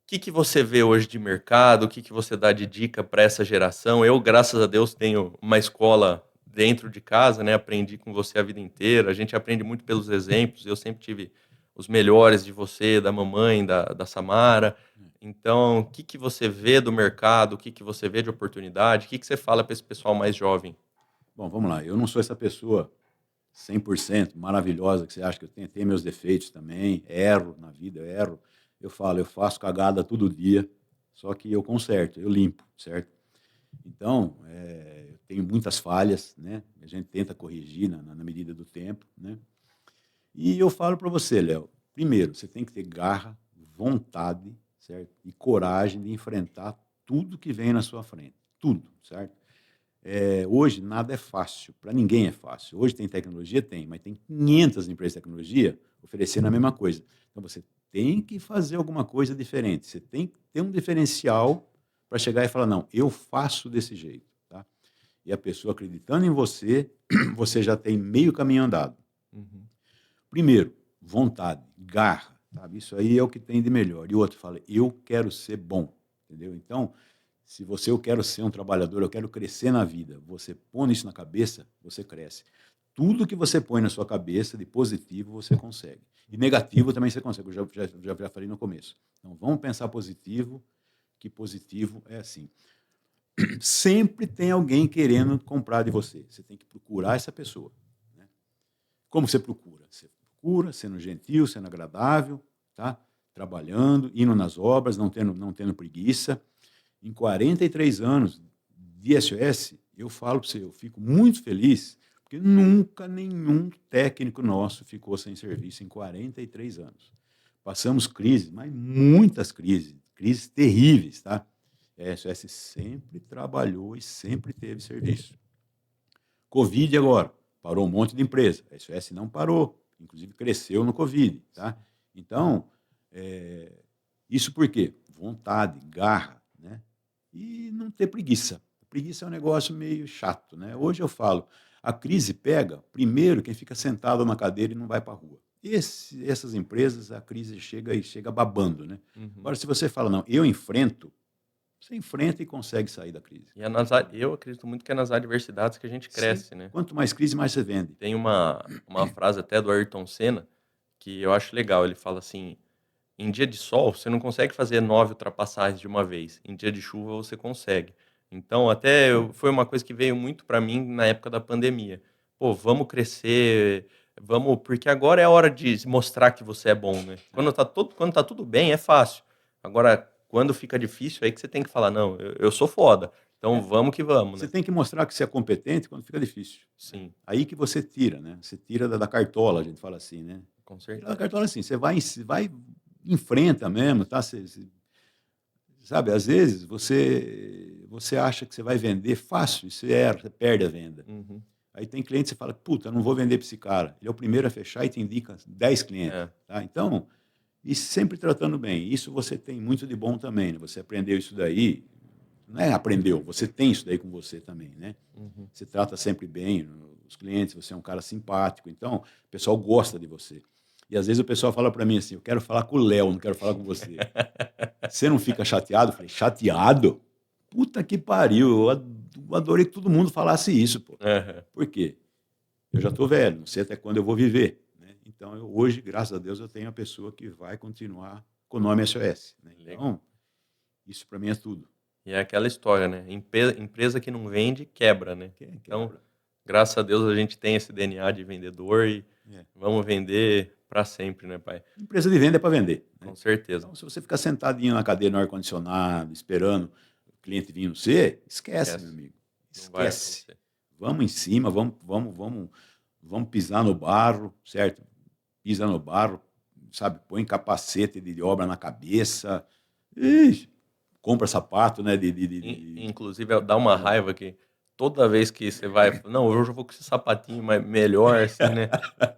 que você vê hoje de mercado? O que você dá de dica para essa geração? Eu, graças a Deus, tenho uma escola dentro de casa, né? Aprendi com você a vida inteira. A gente aprende muito pelos exemplos. Eu sempre tive os melhores de você, da mamãe, da Samara. Então, o que você vê do mercado? O que você vê de oportunidade? O que você fala para esse pessoal mais jovem? Bom, vamos lá. Eu não sou essa pessoa 100% maravilhosa que você acha que eu tenho. Tenho meus defeitos também. Erro na vida, eu erro. Eu falo, eu faço cagada todo dia, só que eu conserto, eu limpo, certo? Então, eu tenho muitas falhas, né? A gente tenta corrigir na medida do tempo, né? E eu falo para você, Léo, primeiro, você tem que ter garra, vontade, certo? E coragem de enfrentar tudo que vem na sua frente. Tudo, certo? Hoje, nada é fácil. Para ninguém é fácil. Hoje tem tecnologia? Tem, mas tem 500 empresas de tecnologia oferecendo a mesma coisa. Então, você tem que fazer alguma coisa diferente. Você tem que ter um diferencial para chegar e falar, não, eu faço desse jeito. Tá? E a pessoa acreditando em você, você já tem meio caminho andado. Uhum. Primeiro, vontade, garra, sabe? Isso aí é o que tem de melhor. E outro fala, eu quero ser bom, entendeu? Então, se você, eu quero ser um trabalhador, eu quero crescer na vida, você põe isso na cabeça, você cresce. Tudo que você põe na sua cabeça de positivo, você consegue. E negativo também você consegue, eu já falei no começo. Então, vamos pensar positivo, que positivo é assim. Sempre tem alguém querendo comprar de você. Você tem que procurar essa pessoa. Né? Como você procura? Você procura sendo gentil, sendo agradável, tá? Trabalhando, indo nas obras, não tendo preguiça. Em 43 anos de SOS, eu falo para você, eu fico muito feliz, porque nunca nenhum técnico nosso ficou sem serviço em 43 anos. Passamos crises, mas muitas crises terríveis, tá? A SOS sempre trabalhou e sempre teve serviço. Covid agora, parou um monte de empresa. A SOS não parou, inclusive cresceu no Covid, tá? Então, isso por quê? Vontade, garra, né? E não ter preguiça. Preguiça é um negócio meio chato, né? Hoje eu falo, a crise pega, primeiro, quem fica sentado na cadeira e não vai para a rua. Essas empresas, a crise chega babando, né? Uhum. Agora, se você fala, não, eu enfrento, você enfrenta e consegue sair da crise. E eu acredito muito que é nas adversidades que a gente Sim. cresce, né? Quanto mais crise, mais você vende. Tem uma frase até do Ayrton Senna que eu acho legal. Ele fala assim: em dia de sol, você não consegue fazer 9 ultrapassagens de uma vez. Em dia de chuva, você consegue. Então, foi uma coisa que veio muito para mim na época da pandemia. Pô, vamos crescer, vamos, porque agora é a hora de mostrar que você é bom, né? Quando tá tudo bem, é fácil. Agora, quando fica difícil, aí que você tem que falar, não, eu sou foda. Então, É. vamos que vamos, Você né? tem que mostrar que você é competente quando fica difícil. Né? Sim, Aí que você tira, né? Você tira da cartola, a gente fala assim, né? com Tira da certeza. cartola assim, você vai enfrenta mesmo, tá? Sabe, às vezes você acha que você vai vender fácil e você erra, você perde a venda. Uhum. Aí tem cliente que você fala, puta, não vou vender para esse cara. Ele é o primeiro a fechar e te indica 10 clientes. É, Tá? Então, e sempre tratando bem. Isso você tem muito de bom também. Né? Você aprendeu isso daí, não é aprendeu, você tem isso daí com você também. Né? uhum. Você trata sempre bem os clientes, você é um cara simpático. Então, o pessoal gosta de você. E às vezes o pessoal fala para mim assim, eu quero falar com o Léo, não quero falar com você. Você não fica chateado? Eu falei, chateado? Puta que pariu, eu adorei que todo mundo falasse isso, pô. Aham. Por quê? Eu já estou velho, não sei até quando eu vou viver. Né? Então, hoje, graças a Deus, eu tenho a pessoa que vai continuar com o nome SOS. Né? Legal. Então, isso para mim é tudo. E é aquela história, né? Empresa que não vende, quebra, né? Quem Então, quebra? graças a Deus a gente tem esse DNA de vendedor e É. vamos vender para sempre, né, pai? Empresa de venda é para vender. Né? Com certeza. Então, se você ficar sentadinho na cadeira no ar-condicionado, esperando o cliente vir no você, esquece, meu Esquece. amigo. Não vai Esquece. acontecer. Vamos em cima, vamos pisar no barro, certo? Pisa no barro, sabe? Põe capacete de obra na cabeça. Ixi, compra sapato, né? Inclusive, dá uma raiva que toda vez que você vai, não, hoje eu vou com esse sapatinho melhor, assim, né?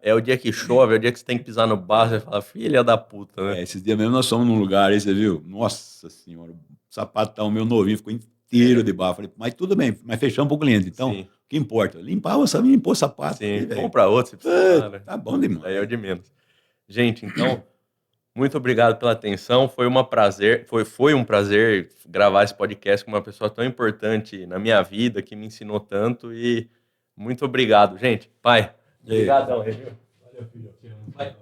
É o dia que chove, é o dia que você tem que pisar no barro, você fala, filha da puta, né? Esses dias mesmo nós fomos num lugar aí, você viu? Nossa senhora, sapato tá o meu novinho, ficou inteiro de barro. Falei, mas tudo bem, mas fechamos pro cliente. Então, Sim. o que importa? Limpava, só limpou o sapato. Sim, Ali, velho. compra outro se precisar, né? Tá bom demais. Aí é o de menos. Gente, então, muito obrigado pela atenção. Foi um prazer gravar esse podcast com uma pessoa tão importante na minha vida, que me ensinou tanto. E muito obrigado, gente. Pai, obrigadão, Revil. Valeu, filho. Pai.